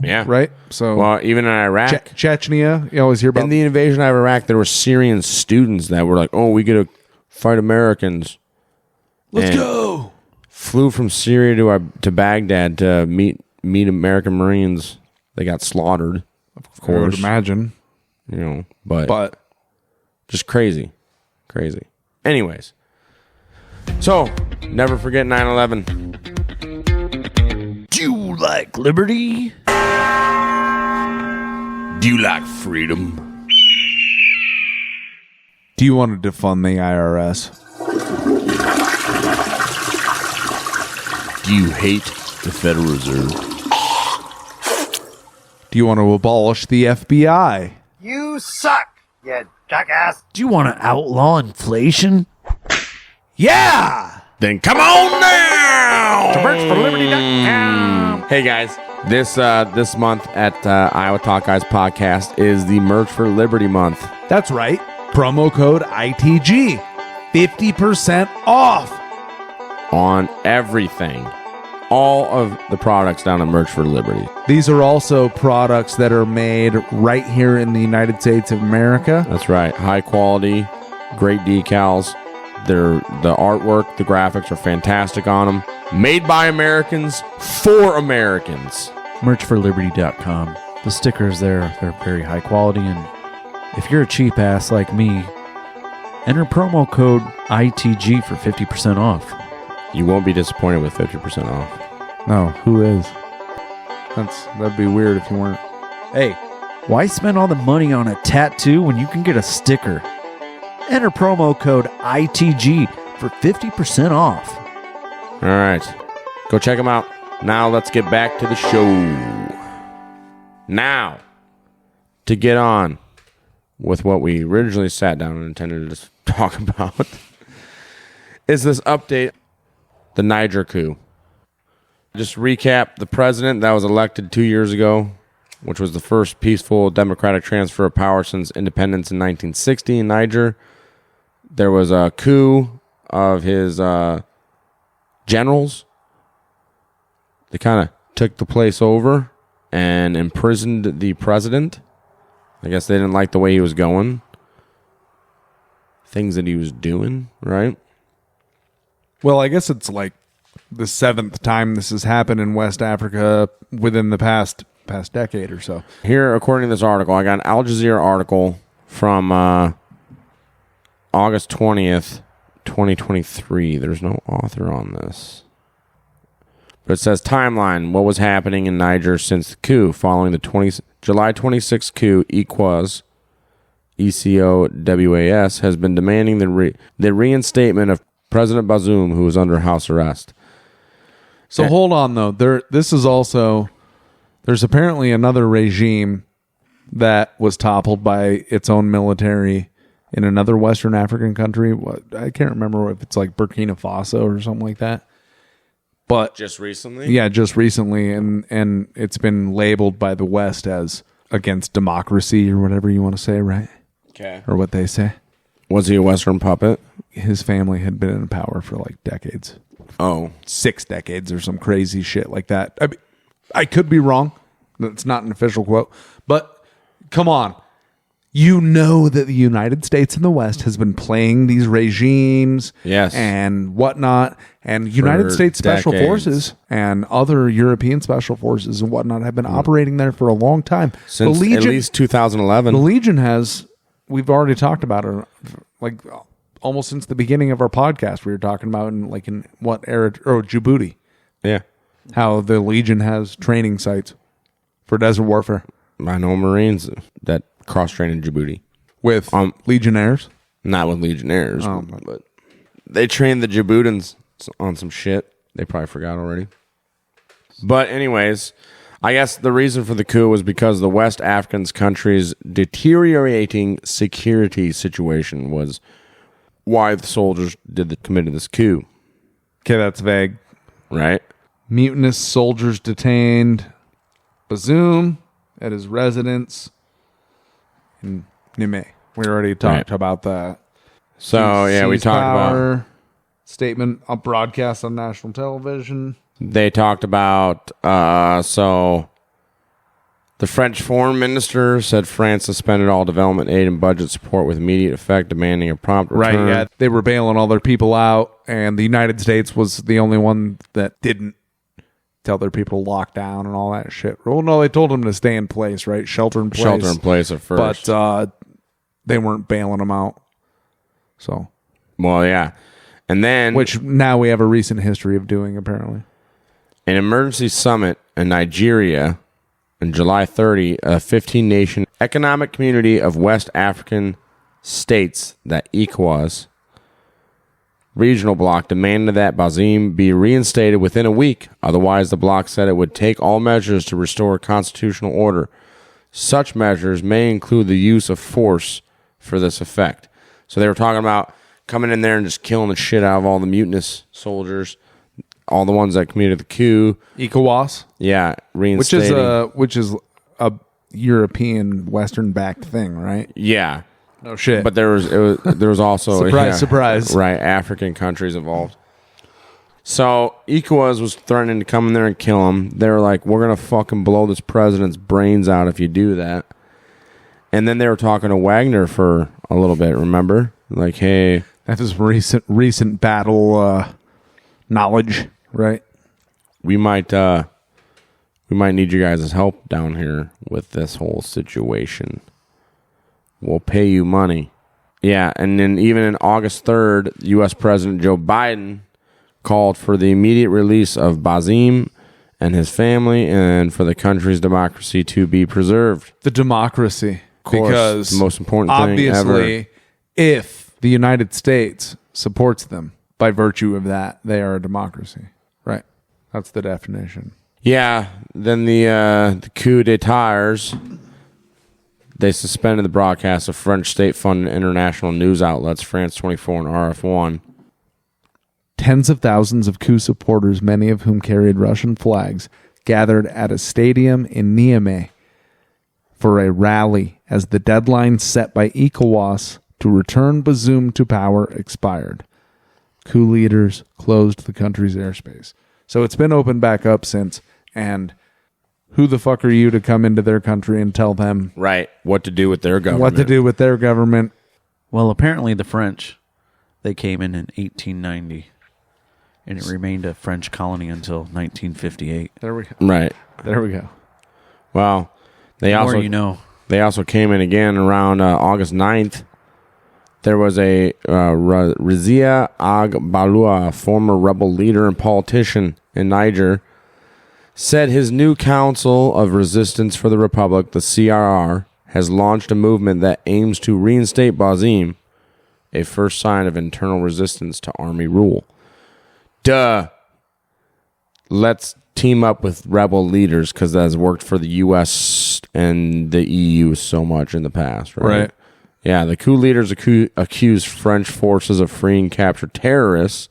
Speaker 8: Yeah.
Speaker 7: Right? So,
Speaker 8: well, even in Iraq.
Speaker 7: Chechnya, you always hear about.
Speaker 8: In the invasion of Iraq, there were Syrian students that were like, oh, we get to fight Americans.
Speaker 7: Let's go.
Speaker 8: Flew from Syria to Baghdad to meet American Marines. They got slaughtered, of course.
Speaker 7: I would imagine.
Speaker 8: You know, but just crazy. Crazy. Anyways. So, never forget 9/11.
Speaker 5: Do you like liberty?
Speaker 8: Do you like freedom?
Speaker 7: Do you want to defund the IRS?
Speaker 8: Do you hate the Federal Reserve?
Speaker 7: Do you want to abolish the FBI?
Speaker 12: You suck, you jackass.
Speaker 5: Do you want to outlaw inflation?
Speaker 7: Yeah!
Speaker 8: Then come on down
Speaker 5: to merchforliberty.com.
Speaker 8: Hey guys, this month at Iowa Talk Guys podcast is the Merch for Liberty month.
Speaker 7: That's right. Promo code ITG. 50% off.
Speaker 8: On everything. All of the products down at Merch for Liberty.
Speaker 7: These are also products that are made right here in the United States of America.
Speaker 8: That's right. High quality, great decals. The artwork, the graphics are fantastic on them. Made by Americans for Americans.
Speaker 6: Merchforliberty.com. The stickers there, they're very high quality, and if you're a cheap ass like me, enter promo code ITG for 50% off.
Speaker 8: You won't be disappointed with 50% off.
Speaker 7: No, who is? That'd be weird if you weren't.
Speaker 6: Hey, why spend all the money on a tattoo when you can get a sticker? Enter promo code ITG for 50% off.
Speaker 8: All right. Go check them out. Now let's get back to the show. Now, to get on with what we originally sat down and intended to talk about is this update, the Niger coup. Just recap, the president that was elected 2 years ago, which was the first peaceful democratic transfer of power since independence in 1960 in Niger. There was a coup of his generals. They kind of took the place over and imprisoned the president. I guess they didn't like the way he was going. Things that he was doing, right?
Speaker 7: Well, I guess it's like the 7th time this has happened in West Africa within the past decade or so.
Speaker 8: Here, according to this article, I got an Al Jazeera article from August 20th, 2023. There's no author on this. But it says timeline, what was happening in Niger since the coup following the July 26th coup. ECOWAS has been demanding the reinstatement of President Bazoum, who is under house arrest.
Speaker 7: So hold on, though. This is also... There's apparently another regime that was toppled by its own military in another Western African country. I can't remember if it's like Burkina Faso or something like that. But
Speaker 8: just recently?
Speaker 7: Yeah, just recently. And it's been labeled by the West as against democracy or whatever you want to say, right?
Speaker 8: Okay.
Speaker 7: Or what they say.
Speaker 8: Was he a Western puppet?
Speaker 7: His family had been in power for like decades.
Speaker 8: Oh.
Speaker 7: 6 decades or some crazy shit like that. I could be wrong. That's not an official quote. But come on. you know that the United States and the West has been playing these regimes and whatnot, and United States Special Forces and other European Special Forces and whatnot have been operating there for a long time.
Speaker 8: Since at least 2011.
Speaker 7: The Legion has, we've already talked about it, like almost since the beginning of our podcast. We were talking about in what era? Oh, Djibouti.
Speaker 8: Yeah.
Speaker 7: How the Legion has training sites for desert warfare.
Speaker 8: I know Marines that cross-train in Djibouti.
Speaker 7: With Legionnaires?
Speaker 8: Not with Legionnaires, but they trained the Djiboutians on some shit. They probably forgot already. But anyways, I guess the reason for the coup was because the West African country's deteriorating security situation was why the soldiers committed this coup.
Speaker 7: Okay, that's vague.
Speaker 8: Right?
Speaker 7: Mutinous soldiers detained Bazoum at his residence in Niamey. We already talked about that.
Speaker 8: So, we talked about
Speaker 7: statement broadcast on national television.
Speaker 8: They talked about, the French foreign minister said France suspended all development aid and budget support with immediate effect, demanding a prompt return.
Speaker 7: Right, yeah. They were bailing all their people out, and the United States was the only one that didn't tell their people to lock down and all that shit. Well, no, they told them to stay in place, right? Shelter in place.
Speaker 8: Shelter in place at first.
Speaker 7: But they weren't bailing them out. So.
Speaker 8: Well, yeah. And then...
Speaker 7: Which now we have a recent history of doing, apparently.
Speaker 8: An emergency summit in Nigeria on July 30, a 15-nation economic community of West African states, that ECOWAS regional bloc, demanded that Bazoum be reinstated within a week. Otherwise, the bloc said it would take all measures to restore constitutional order. Such measures may include the use of force for this effect. So they were talking about coming in there and just killing the shit out of all the mutinous soldiers, all the ones that committed the coup.
Speaker 7: ECOWAS?
Speaker 8: Yeah, reinstating.
Speaker 7: Which is a European Western-backed thing, right?
Speaker 8: Yeah.
Speaker 7: No shit.
Speaker 8: But there was also
Speaker 7: surprise.
Speaker 8: Right, African countries involved. So ECOWAS was threatening to come in there and kill him. They were like, "We're gonna fucking blow this president's brains out if you do that." And then they were talking to Wagner for a little bit. Remember, like, hey,
Speaker 7: that is recent battle knowledge, right?
Speaker 8: We might need you guys' help down here with this whole situation. We'll pay you money. Yeah, and then even in August 3rd, U.S. President Joe Biden called for the immediate release of Bazoum and his family and for the country's democracy to be preserved.
Speaker 7: The democracy.
Speaker 8: Of course,
Speaker 7: because
Speaker 8: the most important thing
Speaker 7: obviously,
Speaker 8: ever.
Speaker 7: If the United States supports them, by virtue of that, they are a democracy. Right. That's the definition.
Speaker 8: Yeah, then the coup d'etats, they suspended the broadcast of French state-funded international news outlets, France 24 and RF1.
Speaker 7: Tens of thousands of coup supporters, many of whom carried Russian flags, gathered at a stadium in Niamey for a rally as the deadline set by ECOWAS to return Bazoum to power expired. Coup leaders closed the country's airspace. So it's been opened back up since, and who the fuck are you to come into their country and tell them
Speaker 8: what to do with their government?
Speaker 7: What to do with their government?
Speaker 6: Well, apparently the French, they came in 1890, and it remained a French colony until 1958.
Speaker 7: There we go.
Speaker 8: Right.
Speaker 7: There we go.
Speaker 8: Well, they also came in again around August 9th. There was a Rizia Agbalua, former rebel leader and politician in Niger, said his new Council of Resistance for the Republic, the CRR, has launched a movement that aims to reinstate Bazoum, a first sign of internal resistance to army rule. Duh. Let's team up with rebel leaders because that has worked for the U.S. and the EU so much in the past, right? Yeah, the coup leaders accused French forces of freeing captured terrorists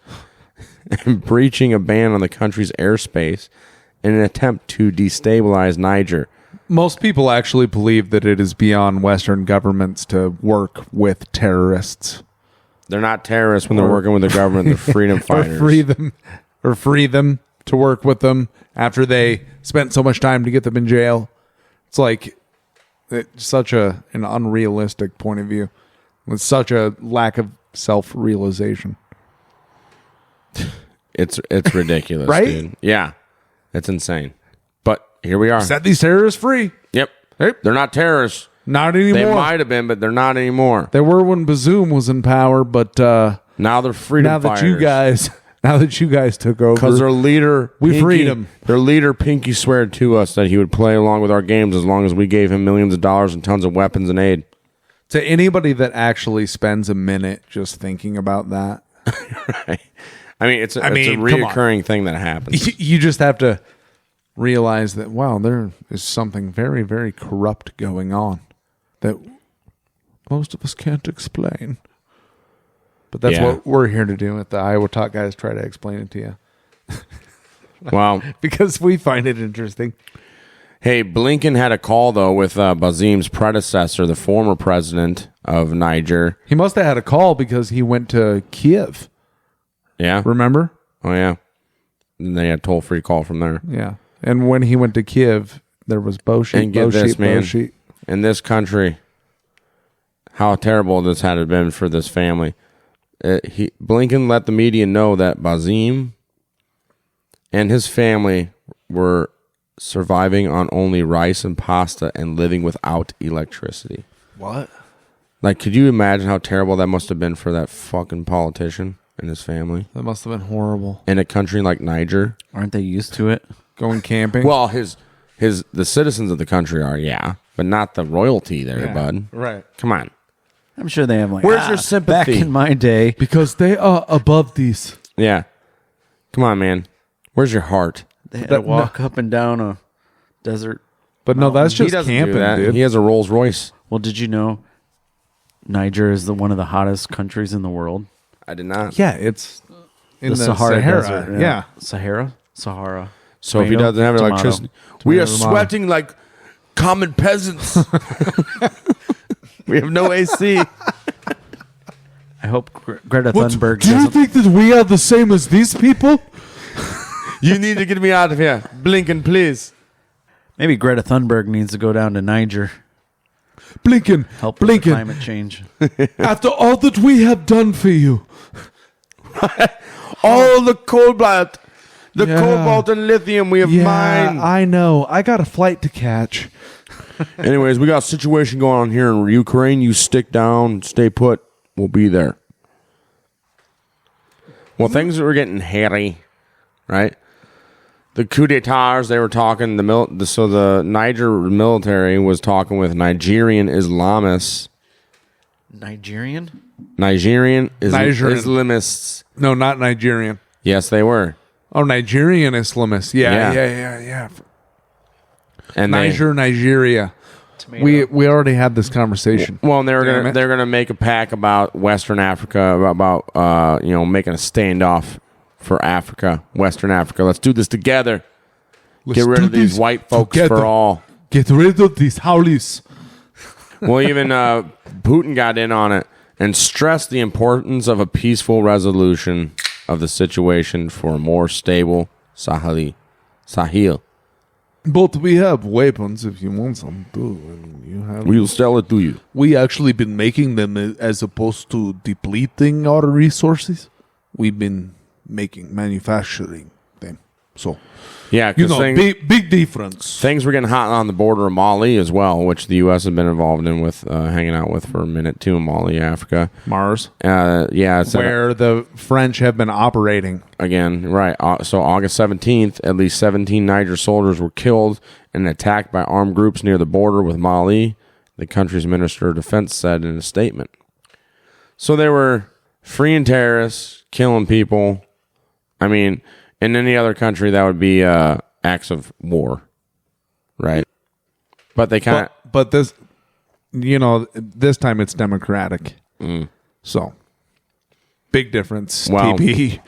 Speaker 8: and breaching a ban on the country's airspace in an attempt to destabilize Niger.
Speaker 7: Most people actually believe that it is beyond Western governments to work with terrorists.
Speaker 8: They're not terrorists when they're working with the government. They're freedom fighters.
Speaker 7: or free them to work with them after they spent so much time to get them in jail. It's like It's such an unrealistic point of view. With such a lack of self-realization.
Speaker 8: It's ridiculous,
Speaker 7: right?
Speaker 8: Dude. Yeah, it's insane. But here we are.
Speaker 7: Set these terrorists free.
Speaker 8: Yep. They're not terrorists.
Speaker 7: Not anymore.
Speaker 8: They might have been, but they're not anymore.
Speaker 7: They were when Bazoum was in power, but
Speaker 8: now they're freedom fighters.
Speaker 7: Now that you guys took over,
Speaker 8: because their leader,
Speaker 7: freed him.
Speaker 8: Their leader, Pinky, sweared to us that he would play along with our games as long as we gave him millions of dollars and tons of weapons and aid.
Speaker 7: To anybody that actually spends a minute just thinking about that,
Speaker 8: right? I mean, it's a reoccurring thing that happens.
Speaker 7: You just have to realize that, wow, there is something very, very corrupt going on that most of us can't explain. But that's what we're here to do with the Iowa Talk guys, try to explain it to you.
Speaker 8: Wow.
Speaker 7: Because we find it interesting.
Speaker 8: Hey, Blinken had a call, though, with Bazoum's predecessor, the former president of Niger.
Speaker 7: He must have had a call because he went to Kiev.
Speaker 8: Yeah.
Speaker 7: Remember?
Speaker 8: Oh, yeah. And they had a toll-free call from there.
Speaker 7: Yeah. And when he went to Kiev, there was Boshi.
Speaker 8: And get this, man. In this country, how terrible this had been for this family. Blinken let the media know that Bazoum and his family were surviving on only rice and pasta and living without electricity.
Speaker 7: What?
Speaker 8: Like, could you imagine how terrible that must have been for that fucking politician and his family?
Speaker 7: That must have been horrible.
Speaker 8: In a country like Niger.
Speaker 6: Aren't they used to it?
Speaker 7: Going camping?
Speaker 8: Well, the citizens of the country are, yeah, but not the royalty there, bud.
Speaker 7: Right.
Speaker 8: Come on.
Speaker 6: I'm sure they have like,
Speaker 8: where's your sympathy?
Speaker 6: Back in my day.
Speaker 7: Because they are above these.
Speaker 8: Yeah. Come on, man. Where's your heart?
Speaker 6: They had to walk up and down a desert.
Speaker 7: But no, that's just camping, dude.
Speaker 8: He has a Rolls Royce.
Speaker 6: Well, did you know Niger is one of the hottest countries in the world?
Speaker 8: I did not.
Speaker 7: Yeah, it's in the
Speaker 6: Sahara
Speaker 7: Desert.
Speaker 6: Desert.
Speaker 7: Yeah.
Speaker 6: Sahara.
Speaker 8: So if he doesn't have electricity, we are sweating like common peasants. We have no AC.
Speaker 6: I hope Greta Thunberg
Speaker 7: do you think that we are the same as these people?
Speaker 8: You need to get me out of here. Blinken, please.
Speaker 6: Maybe Greta Thunberg needs to go down to Niger.
Speaker 7: Blinken.
Speaker 6: Help with the climate change.
Speaker 7: After all that we have done for you.
Speaker 8: All the cobalt. Cobalt and lithium we have mined.
Speaker 7: I know. I got a flight to catch.
Speaker 8: Anyways, we got a situation going on here in Ukraine. You stick down, stay put. We'll be there. Well, things were getting hairy, right? The coup d'etats, they were talking, so the Niger military was talking with Nigerian Islamists.
Speaker 6: Nigerian
Speaker 8: Islamists.
Speaker 7: No, not Nigerian.
Speaker 8: Yes, they were.
Speaker 7: Oh, Nigerian Islamists. Yeah.
Speaker 8: And
Speaker 7: Nigeria.
Speaker 6: Tomato.
Speaker 7: We already had this conversation.
Speaker 8: Well, and they're gonna make a pact about Western Africa about making a standoff for Africa, Western Africa. Let's do this together. Get rid of these white folks for all.
Speaker 7: Get rid of these howlies.
Speaker 8: Well, even Putin got in on it and stressed the importance of a peaceful resolution of the situation for a more stable Sahel.
Speaker 7: But we have weapons if you want some too.
Speaker 8: We'll sell it to you.
Speaker 7: We actually been making them as opposed to depleting our resources. We've been manufacturing them. So,
Speaker 8: yeah, because
Speaker 7: big difference.
Speaker 8: Things were getting hot on the border of Mali as well, which the U.S. has been involved in with hanging out with for a minute too in Mali, Africa.
Speaker 7: Mars.
Speaker 8: Where
Speaker 7: the French have been operating.
Speaker 8: Again, right. So August 17th, at least 17 Niger soldiers were killed in an attack by armed groups near the border with Mali, the country's Minister of Defense said in a statement. So they were freeing terrorists, killing people. I mean, in any other country, that would be acts of war, right? But they kind of...
Speaker 7: But this, this time it's democratic. So, big difference.
Speaker 8: Well,
Speaker 7: TP.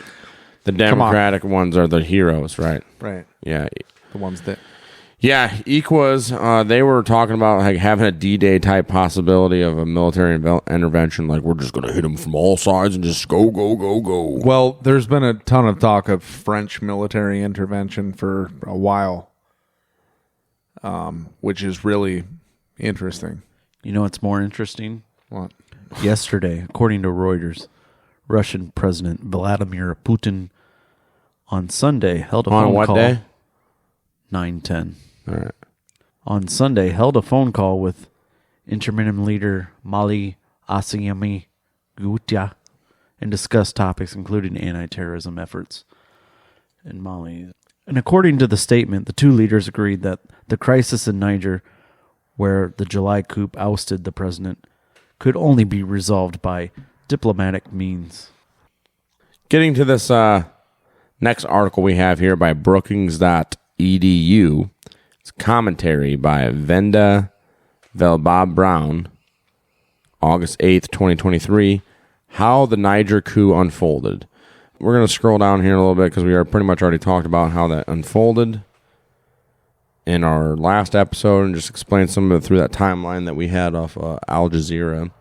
Speaker 8: The Democratic ones are the heroes, right?
Speaker 7: Right.
Speaker 8: Yeah.
Speaker 7: The ones that...
Speaker 8: Yeah, Equas, they were talking about having a D-Day type possibility of a military intervention. Like, we're just going to hit them from all sides and just go.
Speaker 7: Well, there's been a ton of talk of French military intervention for a while, which is really, Interesting.
Speaker 6: You know what's more interesting?
Speaker 7: What?
Speaker 6: Yesterday, according to Reuters, Russian President Vladimir Putin on Sunday held a phone call.
Speaker 8: On what day?
Speaker 6: 9/10.
Speaker 8: All right.
Speaker 6: On Sunday, held a phone call with interim leader Mali Asiyami Gutia and discussed topics including anti-terrorism efforts in Mali. And according to the statement, the two leaders agreed that the crisis in Niger, where the July coup ousted the president, could only be resolved by diplomatic means.
Speaker 8: Getting to this next article we have here by Brookings.edu. It's commentary by Venda Velbob Brown, August 8th, 2023, How the Niger Coup Unfolded. We're going to scroll down here a little bit because we are pretty much already talked about how that unfolded in our last episode and just explain some of it through that timeline that we had off Al Jazeera.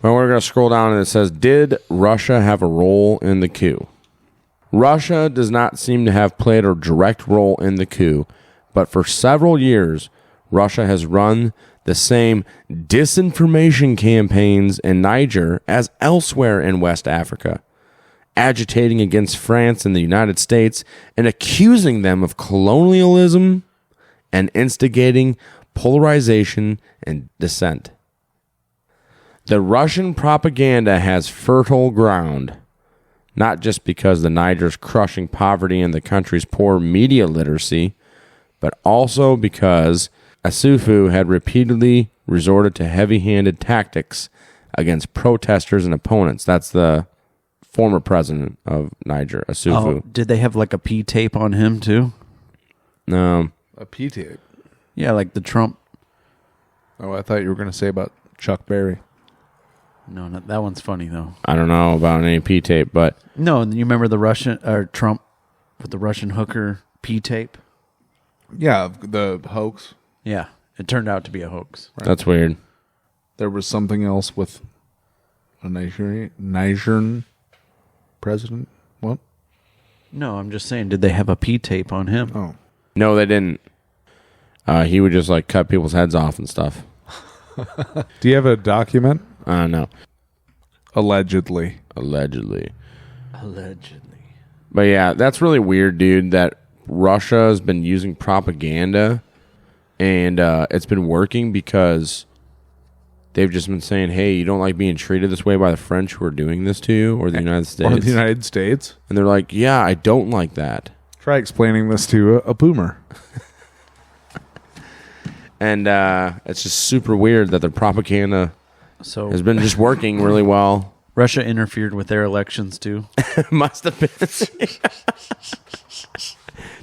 Speaker 8: But we're going to scroll down and it says, did Russia have a role in the coup? Russia does not seem to have played a direct role in the coup, but for several years, Russia has run the same disinformation campaigns in Niger as elsewhere in West Africa, agitating against France and the United States and accusing them of colonialism and instigating polarization and dissent. The Russian propaganda has fertile ground, not just because the Niger's crushing poverty and the country's poor media literacy, but also because Isufu had repeatedly resorted to heavy-handed tactics against protesters and opponents. That's the former president of Niger, Isufu.
Speaker 6: Oh, did they have like a P tape on him too?
Speaker 8: No.
Speaker 7: A P tape?
Speaker 6: Yeah, like the Trump.
Speaker 7: Oh, I thought you were going to say about Chuck Berry.
Speaker 6: No, that one's funny though.
Speaker 8: I don't know about any P tape, but
Speaker 6: no, you remember the Russian or Trump with the Russian hooker P tape?
Speaker 7: Yeah, the hoax.
Speaker 6: Yeah, it turned out to be a hoax.
Speaker 8: Right. That's weird.
Speaker 7: There was something else with a Nigerian president. What?
Speaker 6: No, I'm just saying, did they have a P tape on him?
Speaker 7: Oh,
Speaker 8: no, they didn't. He would just like cut people's heads off and stuff.
Speaker 7: Do you have a document?
Speaker 8: No.
Speaker 7: Allegedly.
Speaker 6: Allegedly.
Speaker 8: But yeah, that's really weird, dude, that Russia has been using propaganda and it's been working because they've just been saying, hey, you don't like being treated this way by the French who are doing this to you or the United States?
Speaker 7: Or the United States.
Speaker 8: And they're like, yeah, I don't like that.
Speaker 7: Try explaining this to a boomer.
Speaker 8: And it's just super weird that the propaganda has been just working really well.
Speaker 6: Russia interfered with their elections too.
Speaker 8: Must have been.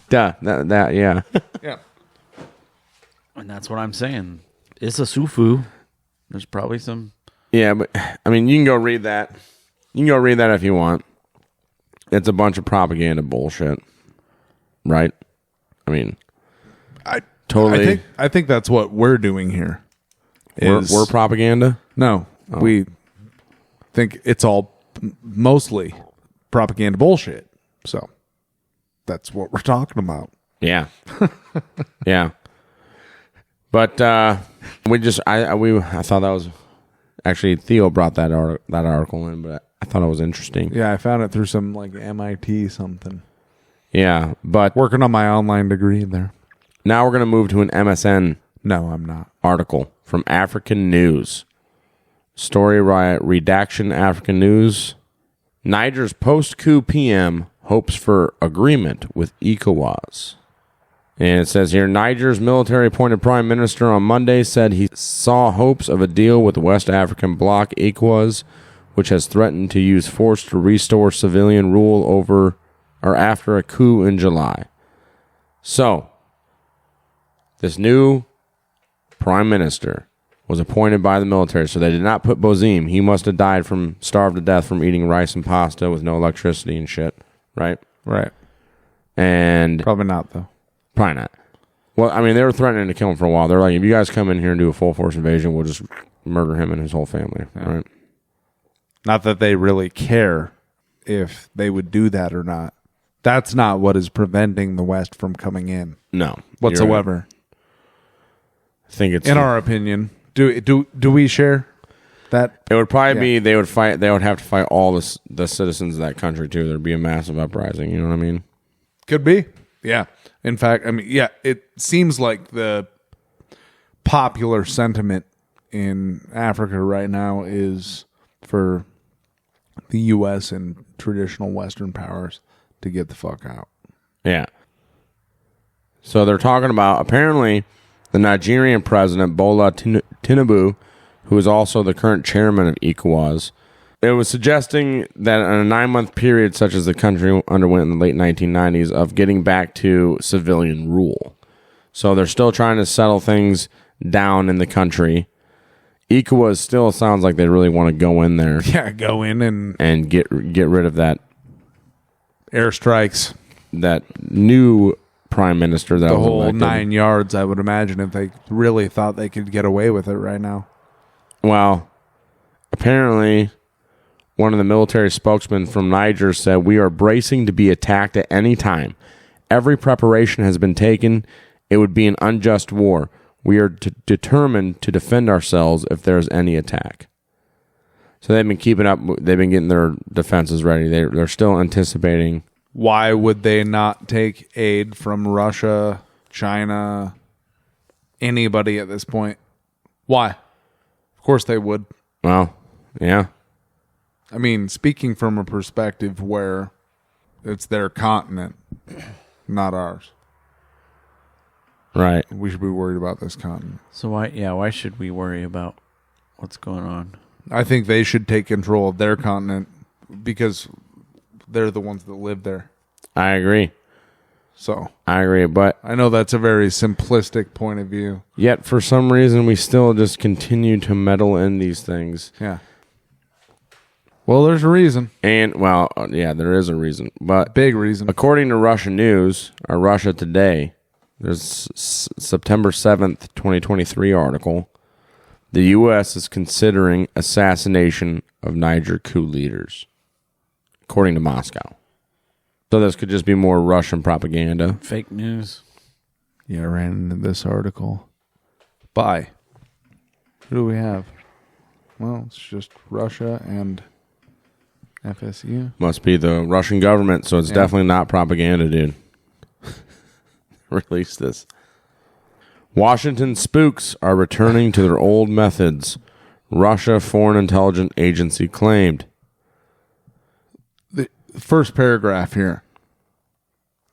Speaker 8: Duh. That yeah.
Speaker 7: Yeah.
Speaker 6: And that's what I'm saying. It's a Sufu. There's probably some.
Speaker 8: Yeah, but I mean, you can go read that. You can go read that if you want. It's a bunch of propaganda bullshit, right? I mean,
Speaker 7: I think that's what we're doing here.
Speaker 8: We're propaganda?
Speaker 7: No, we think it's all mostly propaganda bullshit. So that's what we're talking about.
Speaker 8: Yeah, yeah. But we just I thought that was actually Theo brought that article in, but I thought it was interesting.
Speaker 7: Yeah, I found it through some like MIT something.
Speaker 8: Yeah, but
Speaker 7: working on my online degree there.
Speaker 8: Now we're going to move to an MSN.
Speaker 7: No, I'm not.
Speaker 8: Article from African News. Story redaction African News. Niger's post-coup PM hopes for agreement with ECOWAS. And it says here, Niger's military-appointed prime minister on Monday said he saw hopes of a deal with the West African bloc ECOWAS, which has threatened to use force to restore civilian rule over or after a coup in July. So, this new prime minister was appointed by the military, so they did not put Bozim. He must have starved to death from eating rice and pasta with no electricity and shit, right?
Speaker 7: Right.
Speaker 8: And
Speaker 7: probably not, though.
Speaker 8: Probably not. Well, I mean, they were threatening to kill him for a while. They're like, if you guys come in here and do a full force invasion, we'll just murder him and his whole family, right?
Speaker 7: Not that they really care if they would do that or not. That's not what is preventing the West from coming in.
Speaker 8: No.
Speaker 7: Whatsoever.
Speaker 8: Right. think it's
Speaker 7: in our opinion. Do we share that?
Speaker 8: It would probably be they would have to fight all the citizens of that country too. There'd be a massive uprising. You know what I mean?
Speaker 7: Could be. Yeah. In fact, it seems like the popular sentiment in Africa right now is for the U.S. and traditional Western powers to get the fuck out.
Speaker 8: Yeah. So they're talking about, apparently, the Nigerian president, Bola Tinubu, who is also the current chairman of ECOWAS, it was suggesting that in a 9-month period, such as the country underwent in the late 1990s, of getting back to civilian rule. So they're still trying to settle things down in the country. ECOWAS still sounds like they really want to go in there.
Speaker 7: Yeah, go in
Speaker 8: and get rid of that
Speaker 7: airstrikes.
Speaker 8: That new prime minister that
Speaker 7: the
Speaker 8: was
Speaker 7: whole
Speaker 8: elected.
Speaker 7: 9 yards, I would imagine, if they really thought they could get away with it right now.
Speaker 8: Well, apparently, one of the military spokesmen from Niger said, "We are bracing to be attacked at any time. Every preparation has been taken. It would be an unjust war. We are determined to defend ourselves if there is any attack." So they've been keeping up. They've been getting their defenses ready. They're still anticipating.
Speaker 7: Why would they not take aid from Russia, China, anybody at this point? Why? Of course they would.
Speaker 8: Well, yeah.
Speaker 7: I mean, speaking from a perspective where it's their continent, not ours.
Speaker 8: Right.
Speaker 7: We should be worried about this continent.
Speaker 6: So why should we worry about what's going on?
Speaker 7: I think they should take control of their continent because they're the ones that live there.
Speaker 8: I agree.
Speaker 7: So
Speaker 8: I agree, but
Speaker 7: I know that's a very simplistic point of view.
Speaker 8: Yet for some reason we still just continue to meddle in these things.
Speaker 7: Yeah. Well, there's a reason.
Speaker 8: And there is a reason, but
Speaker 7: big reason.
Speaker 8: According to Russian News or Russia Today, there's September 7th, 2023 article. The U.S. is considering assassination of Niger coup leaders, according to Moscow. So this could just be more Russian propaganda.
Speaker 6: Fake news.
Speaker 7: Yeah, I ran into this article. Who do we have? Well, it's just Russia and FSU.
Speaker 8: Must be the Russian government, so it's definitely not propaganda, dude. Release this. Washington spooks are returning to their old methods. Russia Foreign Intelligence Agency claimed.
Speaker 7: The first paragraph here.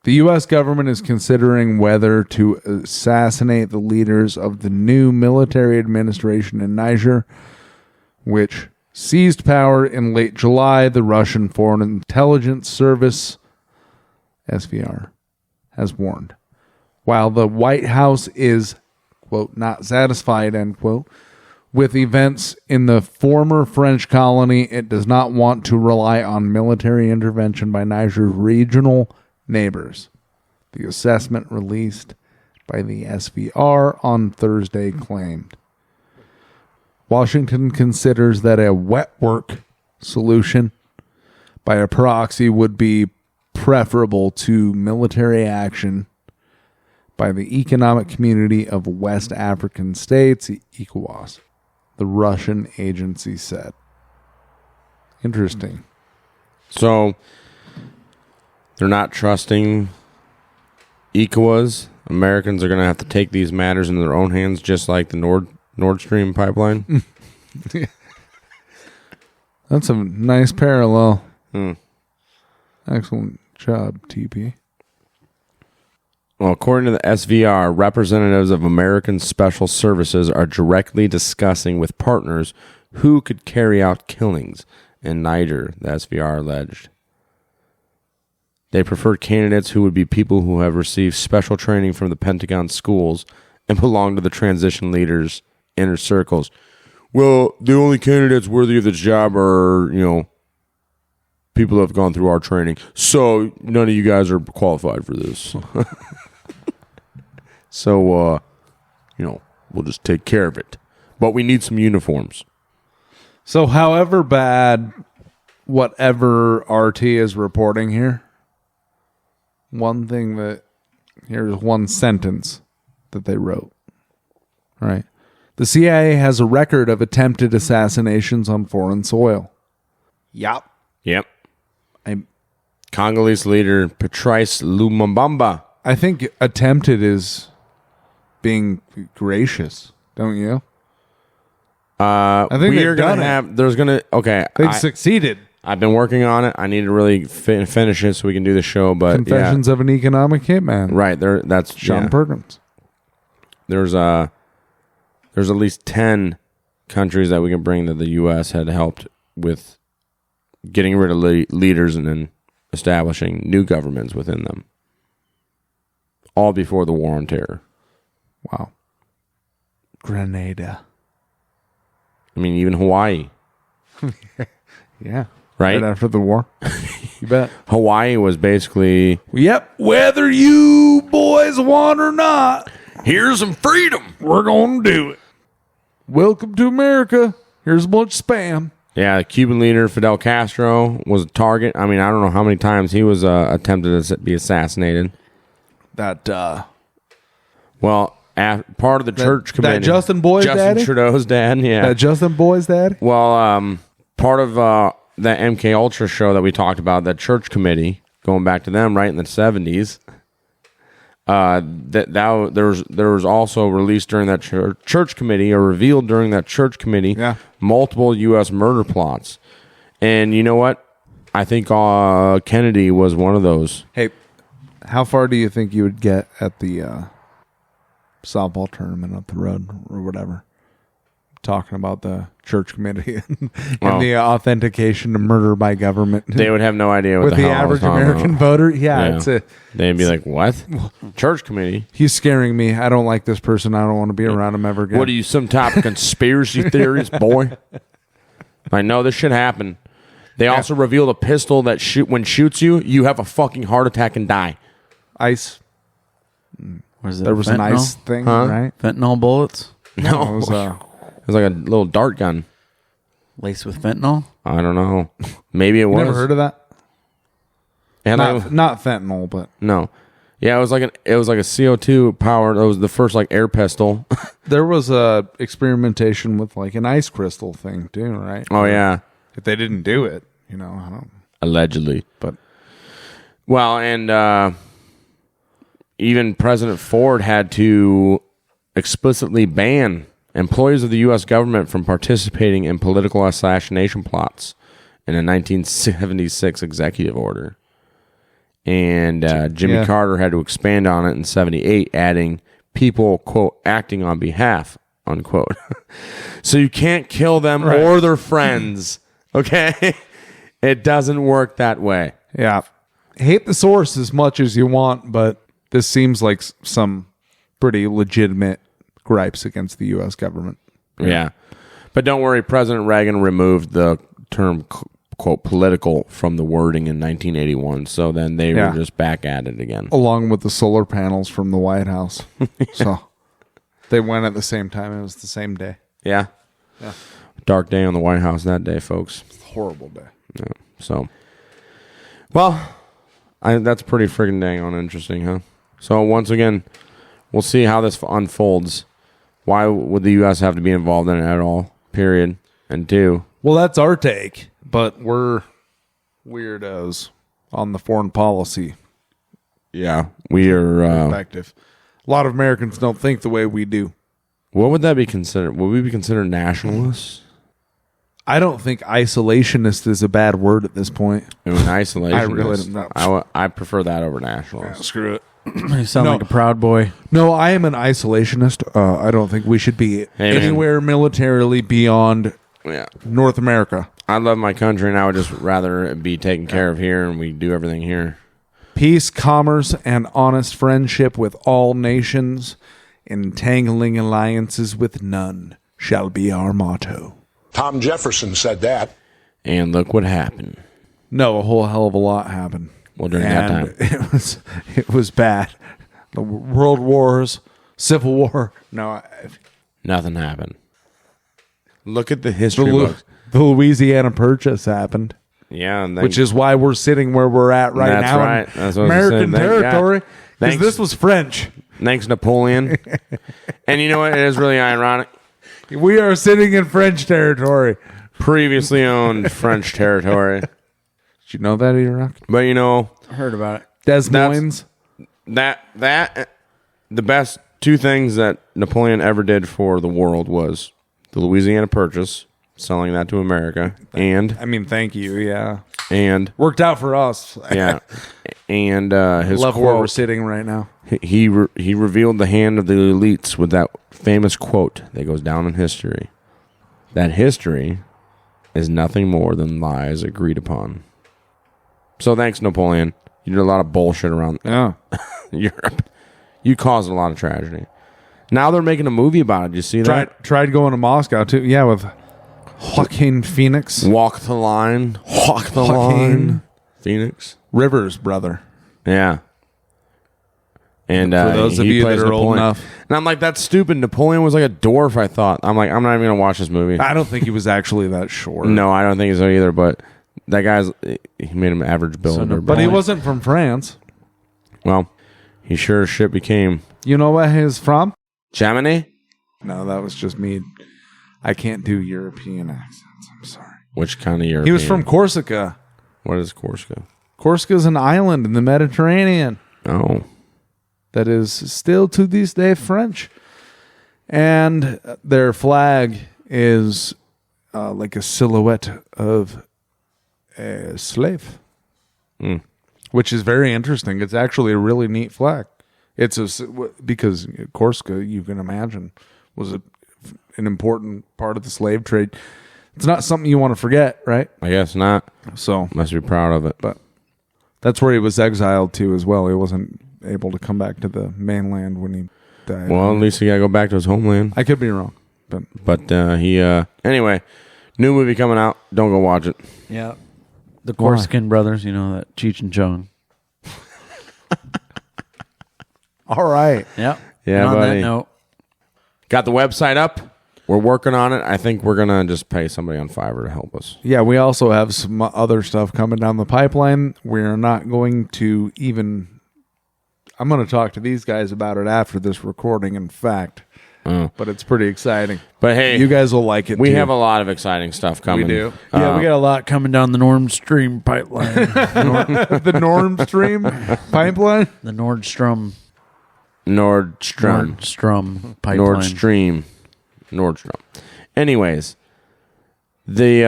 Speaker 7: The U.S. government is considering whether to assassinate the leaders of the new military administration in Niger, which seized power in late July. The Russian Foreign Intelligence Service, SVR, has warned. While the White House is, quote, not satisfied, end quote, with events in the former French colony, it does not want to rely on military intervention by Niger's regional neighbors. The assessment released by the SVR on Thursday claimed. Washington considers that a wet work solution by a proxy would be preferable to military action by the Economic Community of West African States, ECOWAS, the Russian agency said. Interesting.
Speaker 8: So they're not trusting ECOWAS. Americans are going to have to take these matters into their own hands, just like the Nord Stream pipeline.
Speaker 7: That's a nice parallel. Excellent job, TP.
Speaker 8: Well, according to the SVR, representatives of American Special Services are directly discussing with partners who could carry out killings in Niger, the SVR alleged. They prefer candidates who would be people who have received special training from the Pentagon schools and belong to the transition leaders' inner circles. Well, the only candidates worthy of this job are, people who have gone through our training. So none of you guys are qualified for this. So, we'll just take care of it. But we need some uniforms.
Speaker 7: So however bad whatever RT is reporting here, here's one sentence that they wrote. Right. The CIA has a record of attempted assassinations on foreign soil.
Speaker 8: Yep. Congolese leader Patrice Lumumba.
Speaker 7: I think attempted is being gracious, don't you?
Speaker 8: I think we're gonna have. There's gonna. Okay,
Speaker 7: They've succeeded.
Speaker 8: I've been working on it. I need to really finish it so we can do the show. But
Speaker 7: Confessions of an Economic Hitman.
Speaker 8: Right there. That's
Speaker 7: Sean Perkins.
Speaker 8: There's at least 10 countries that we can bring that the U.S. had helped with getting rid of leaders and then establishing new governments within them. All before the War on Terror.
Speaker 7: Wow. Grenada.
Speaker 8: I mean, even Hawaii.
Speaker 7: Yeah.
Speaker 8: Right
Speaker 7: after the war. You bet.
Speaker 8: Hawaii was basically...
Speaker 7: Yep. Whether you boys want or not,
Speaker 8: here's some freedom.
Speaker 7: We're going to do it. Welcome to America. Here's a bunch of spam.
Speaker 8: Yeah, the Cuban leader Fidel Castro was a target. I mean, I don't know how many times he was attempted to be assassinated.
Speaker 7: That,
Speaker 8: well, part of the church committee.
Speaker 7: That Justin Boy's daddy?
Speaker 8: Trudeau's dad, yeah.
Speaker 7: That Justin Boy's daddy?
Speaker 8: Well, part of that MK Ultra show that we talked about, that church committee, going back to them right in the 70s, there was also released during that church committee, or revealed during that church committee, multiple U.S. murder plots. And you know what? I think Kennedy was one of those.
Speaker 7: Hey, how far do you think you would get at the softball tournament up the road or whatever? Talking about the church committee and the authentication of murder by government.
Speaker 8: They would have no idea what
Speaker 7: with
Speaker 8: the hell
Speaker 7: average
Speaker 8: I was
Speaker 7: American
Speaker 8: about.
Speaker 7: voter. Yeah, it's a.
Speaker 8: They'd be like, "What? Church committee?
Speaker 7: He's scaring me. I don't like this person. I don't want to be around him ever again."
Speaker 8: What are you, some type of conspiracy theorist, boy? I know this shit happened. They also revealed a pistol that when shoots you, you have a fucking heart attack and die.
Speaker 7: Ice.
Speaker 6: Was it
Speaker 7: there was
Speaker 6: fentanyl?
Speaker 7: an ice thing, right?
Speaker 6: Fentanyl bullets?
Speaker 8: No,
Speaker 7: it was
Speaker 8: like a little dart gun
Speaker 6: laced with fentanyl.
Speaker 8: I don't know. Maybe it was.
Speaker 7: Never heard of that.
Speaker 8: And
Speaker 7: not fentanyl, but
Speaker 8: no. Yeah, it was like a CO2 powered. It was the first like air pistol.
Speaker 7: There was a experimentation with like an ice crystal thing too, right?
Speaker 8: Oh yeah.
Speaker 7: If they didn't do it, I don't.
Speaker 8: Allegedly,
Speaker 7: but
Speaker 8: and even President Ford had to explicitly ban employees of the U.S. government from participating in political assassination plots in a 1976 executive order. And Jimmy Carter had to expand on it in 78, adding people, quote, acting on behalf, unquote. So you can't kill them or their friends, okay? It doesn't work that way.
Speaker 7: Yeah. Hate the source as much as you want, but this seems like some pretty legitimate gripes against the U.S. government.
Speaker 8: Yeah. But don't worry, President Reagan removed the term, quote, political from the wording in 1981. So then they were just back at it again.
Speaker 7: Along with the solar panels from the White House. So they went at the same time. It was the same day.
Speaker 8: Yeah. Dark day on the White House that day, folks.
Speaker 7: Horrible day.
Speaker 8: Yeah. So, well, that's pretty friggin' dang on interesting, huh? So once again, we'll see how this unfolds. Why would the U.S. have to be involved in it at all? Period. And two.
Speaker 7: Well, that's our take, but we're weirdos on the foreign policy.
Speaker 8: Yeah, we are.
Speaker 7: Perspective. A lot of Americans don't think the way we do.
Speaker 8: What would that be considered? Would we be considered nationalists?
Speaker 7: I don't think isolationist is a bad word at this point.
Speaker 8: I mean, isolationist.
Speaker 7: I really don't.
Speaker 8: I prefer that over nationalist.
Speaker 7: Screw it.
Speaker 6: You sound like a proud boy.
Speaker 7: No, I am an isolationist. I don't think we should be anywhere militarily beyond North America.
Speaker 8: I love my country, and I would just rather be taken care of here, and we do everything here.
Speaker 7: Peace, commerce, and honest friendship with all nations, entangling alliances with none, shall be our motto.
Speaker 13: Tom Jefferson said that.
Speaker 8: And look what happened.
Speaker 7: No, a whole hell of a lot happened.
Speaker 8: Well, during that time.
Speaker 7: It was bad. The world wars, Civil War. No.
Speaker 8: Nothing happened. Look at the history books.
Speaker 7: The Louisiana Purchase happened.
Speaker 8: Yeah.
Speaker 7: Which is why we're sitting where we're at right now.
Speaker 8: That's right. That's what
Speaker 7: American territory. Because this was French.
Speaker 8: Thanks, Napoleon. And you know what? It is really ironic.
Speaker 7: We are sitting in French territory.
Speaker 8: Previously owned French territory.
Speaker 7: Did you know that, Iraq?
Speaker 8: But you know,
Speaker 6: I heard about it.
Speaker 7: Des Moines.
Speaker 8: The best two things that Napoleon ever did for the world was the Louisiana Purchase, selling that to America, and
Speaker 7: I mean, thank you, yeah.
Speaker 8: And
Speaker 7: worked out for us.
Speaker 8: Yeah. And his
Speaker 7: love
Speaker 8: quote,
Speaker 7: where we're sitting right now.
Speaker 8: He revealed the hand of the elites with that famous quote that goes down in history. That history is nothing more than lies agreed upon. So thanks, Napoleon. You did a lot of bullshit around Europe. You caused a lot of tragedy. Now they're making a movie about it. Did you see that?
Speaker 7: Tried going to Moscow too. Yeah, with Joaquin Phoenix.
Speaker 8: Walk the line. Walk the line. Phoenix.
Speaker 7: Rivers' brother.
Speaker 8: Yeah. And
Speaker 7: for those of you that are old enough.
Speaker 8: And I'm like, that's stupid. Napoleon was like a dwarf, I thought. I'm like, I'm not even going to watch this movie.
Speaker 7: I don't think he was actually that short.
Speaker 8: No, I don't think so either. But that guy's, he made him average builder.
Speaker 7: But he wasn't from France.
Speaker 8: Well, he sure as shit became.
Speaker 7: You know where he's from?
Speaker 8: Germany?
Speaker 7: No, that was just me. I can't do European accents. I'm sorry.
Speaker 8: Which kind of European?
Speaker 7: He was from Corsica.
Speaker 8: What is Corsica?
Speaker 7: Corsica's an island in the Mediterranean.
Speaker 8: Oh.
Speaker 7: That is still to this day French. And their flag is like a silhouette of a slave. Which is very interesting. It's actually a really neat flag. It's because Corsica, you can imagine, was an important part of the slave trade. It's not something you want to forget, right?
Speaker 8: I guess not.
Speaker 7: So
Speaker 8: must be proud of it.
Speaker 7: But that's where he was exiled to as well. He wasn't able to come back to the mainland when he died.
Speaker 8: Well, at least he got to go back to his homeland.
Speaker 7: I could be wrong,
Speaker 8: but he anyway, new movie coming out. Don't go watch it.
Speaker 6: Yeah, the Corsican brothers. You know that Cheech and Chong.
Speaker 7: All right.
Speaker 6: Yeah.
Speaker 8: Yeah,
Speaker 6: and on
Speaker 8: buddy.
Speaker 6: that note,
Speaker 8: got the website up. We're working on it. I think we're gonna just pay somebody on Fiverr to help us.
Speaker 7: Yeah, we also have some other stuff coming down the pipeline. We're not going to even. I'm going to talk to these guys about it after this recording, in fact. But it's pretty exciting.
Speaker 8: But hey,
Speaker 7: you guys will like it.
Speaker 8: We
Speaker 7: too.
Speaker 8: have a lot of exciting stuff coming.
Speaker 7: We do.
Speaker 6: Yeah, we got a lot coming down the Nord Stream pipeline.
Speaker 7: The Nord Stream pipeline?
Speaker 6: The Nordstrom pipeline.
Speaker 8: Nordstrom. Anyways, the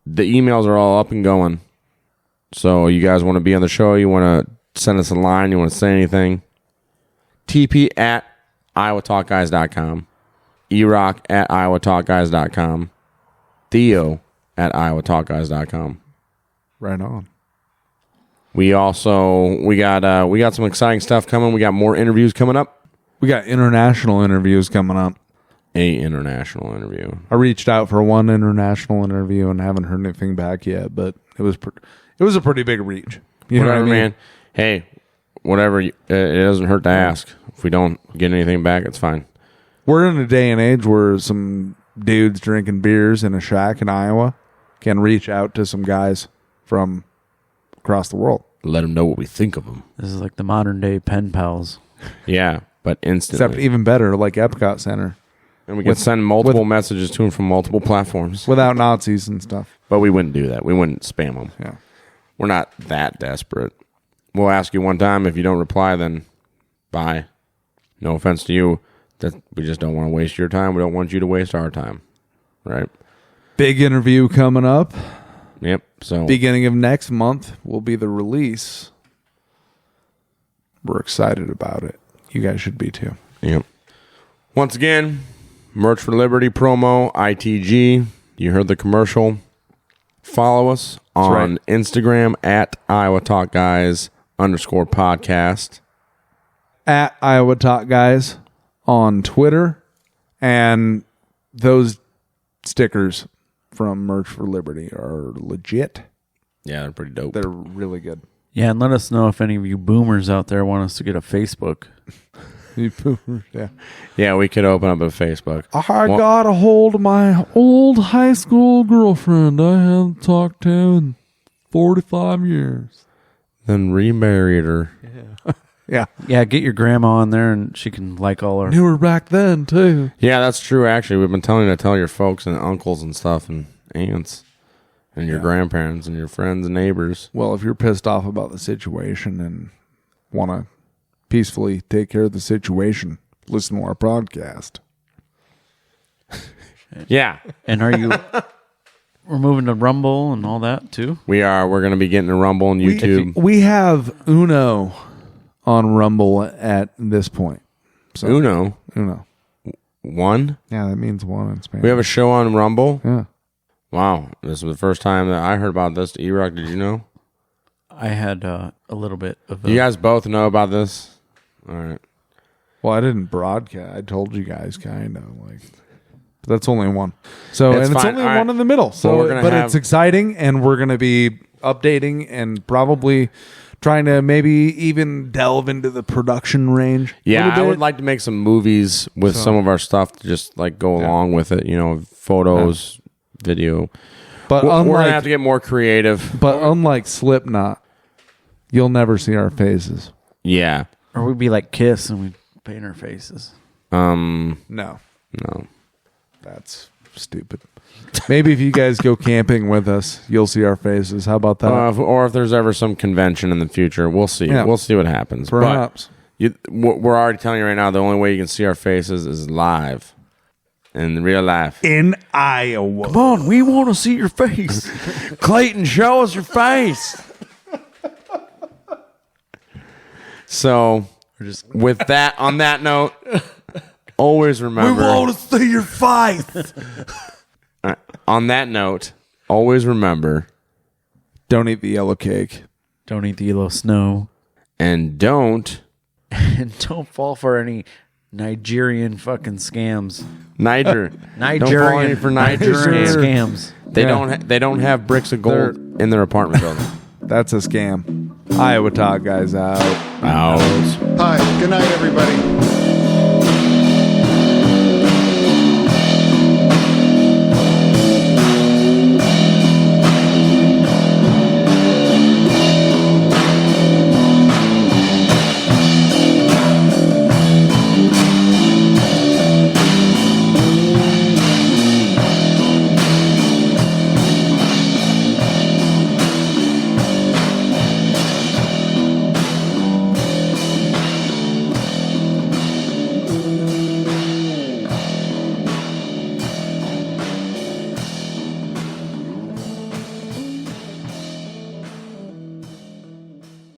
Speaker 8: emails are all up and going. So you guys want to be on the show, you want to send us a line, you want to say anything, TP@IowaTalkGuys.com, ERock@IowaTalkGuys.com, Theo@IowaTalkGuys.com.
Speaker 7: Right on.
Speaker 8: We got some exciting stuff coming. We got more interviews coming up.
Speaker 7: We got international interviews coming up.
Speaker 8: A international interview.
Speaker 7: I reached out for one international interview and haven't heard anything back yet, but it was a pretty big reach. You know what I mean?
Speaker 8: Man. Hey, whatever. It doesn't hurt to ask. If we don't get anything back, it's fine.
Speaker 7: We're in a day and age where some dudes drinking beers in a shack in Iowa can reach out to some guys from across the world.
Speaker 8: Let them know what we think of them.
Speaker 6: This is like the modern day pen pals.
Speaker 8: Yeah, but instantly.
Speaker 7: Except even better, like Epcot Center.
Speaker 8: And we can send multiple messages to them from multiple platforms.
Speaker 7: Without Nazis and stuff.
Speaker 8: But we wouldn't do that. We wouldn't spam them.
Speaker 7: Yeah.
Speaker 8: We're not that desperate. We'll ask you one time. If you don't reply, then bye. No offense to you. That we just don't want to waste your time. We don't want you to waste our time. Right?
Speaker 7: Big interview coming up.
Speaker 8: Yep. So
Speaker 7: beginning of next month will be the release. We're excited about it. You guys should be too.
Speaker 8: Yep. Once again, Merch for Liberty promo, ITG. You heard the commercial. Follow us on Instagram at Iowa Talk Guys _podcast.
Speaker 7: At Iowa Talk Guys on Twitter. And those stickers from Merch for Liberty are legit.
Speaker 8: Yeah, they're pretty dope.
Speaker 7: They're really good.
Speaker 6: Yeah, and let us know if any of you boomers out there want us to get a Facebook.
Speaker 7: You boomers, yeah.
Speaker 8: Yeah, we could open up a Facebook.
Speaker 7: I got a hold of my old high school girlfriend I haven't talked to in 45 years.
Speaker 8: Then remarried her.
Speaker 7: Yeah.
Speaker 6: Yeah, get your grandma on there and she can like all our...
Speaker 7: Knew her back then, too.
Speaker 8: Yeah, that's true, actually. We've been telling you to tell your folks and uncles and stuff and aunts and your grandparents and your friends and neighbors.
Speaker 7: Well, if you're pissed off about the situation and want to peacefully take care of the situation, listen to our podcast.
Speaker 8: Yeah.
Speaker 6: And are you... We're moving to Rumble and all that, too?
Speaker 8: We are. We're going to be getting a Rumble on YouTube.
Speaker 7: We have Uno on Rumble at this point. So,
Speaker 8: Uno? One?
Speaker 7: Yeah, that means one in Spanish.
Speaker 8: We have a show on Rumble?
Speaker 7: Yeah.
Speaker 8: Wow. This is the first time that I heard about this. E-Rock, did you know?
Speaker 6: I had a little bit of...
Speaker 8: You guys both know about this? All right.
Speaker 7: Well, I didn't broadcast. I told you guys kind of like... That's only one. So
Speaker 8: It's
Speaker 7: and it's
Speaker 8: fine.
Speaker 7: only
Speaker 8: All right.
Speaker 7: one in the middle. So
Speaker 8: Well, we're gonna
Speaker 7: but
Speaker 8: have-
Speaker 7: it's exciting and we're going to be updating and probably trying to maybe even delve into the production range.
Speaker 8: Yeah,
Speaker 7: a little
Speaker 8: I would
Speaker 7: bit.
Speaker 8: like to make some movies with some of our stuff to just like go along with it, photos, video.
Speaker 7: But
Speaker 8: we're
Speaker 7: unlike,
Speaker 8: going to have to get more creative.
Speaker 7: But unlike Slipknot, you'll never see our faces.
Speaker 8: Yeah.
Speaker 6: Or we'd be like Kiss and we'd paint our faces.
Speaker 7: No.
Speaker 8: No.
Speaker 7: That's stupid. Maybe if you guys go camping with us, you'll see our faces. How about that?
Speaker 8: Or if there's ever some convention in the future, we'll see.
Speaker 7: Yeah.
Speaker 8: We'll see what happens.
Speaker 7: Perhaps.
Speaker 8: But we're already telling you right now, the only way you can see our faces is live. In real life.
Speaker 7: In Iowa.
Speaker 6: Come on, we want to see your face.
Speaker 8: Clayton, show us your face. So, with that, on that note, always remember.
Speaker 7: We want to see your face.
Speaker 8: On that note, always remember.
Speaker 7: Don't eat the yellow cake.
Speaker 6: Don't eat the yellow snow.
Speaker 8: And don't.
Speaker 6: And don't fall for any Nigerian fucking scams.
Speaker 8: Niger.
Speaker 6: Nigerian
Speaker 8: for Nigerian
Speaker 6: scams.
Speaker 8: They don't have bricks of gold in their apartment building.
Speaker 7: That's a scam. Iowa Talk guys out.
Speaker 8: Out.
Speaker 3: Hi, good night, everybody.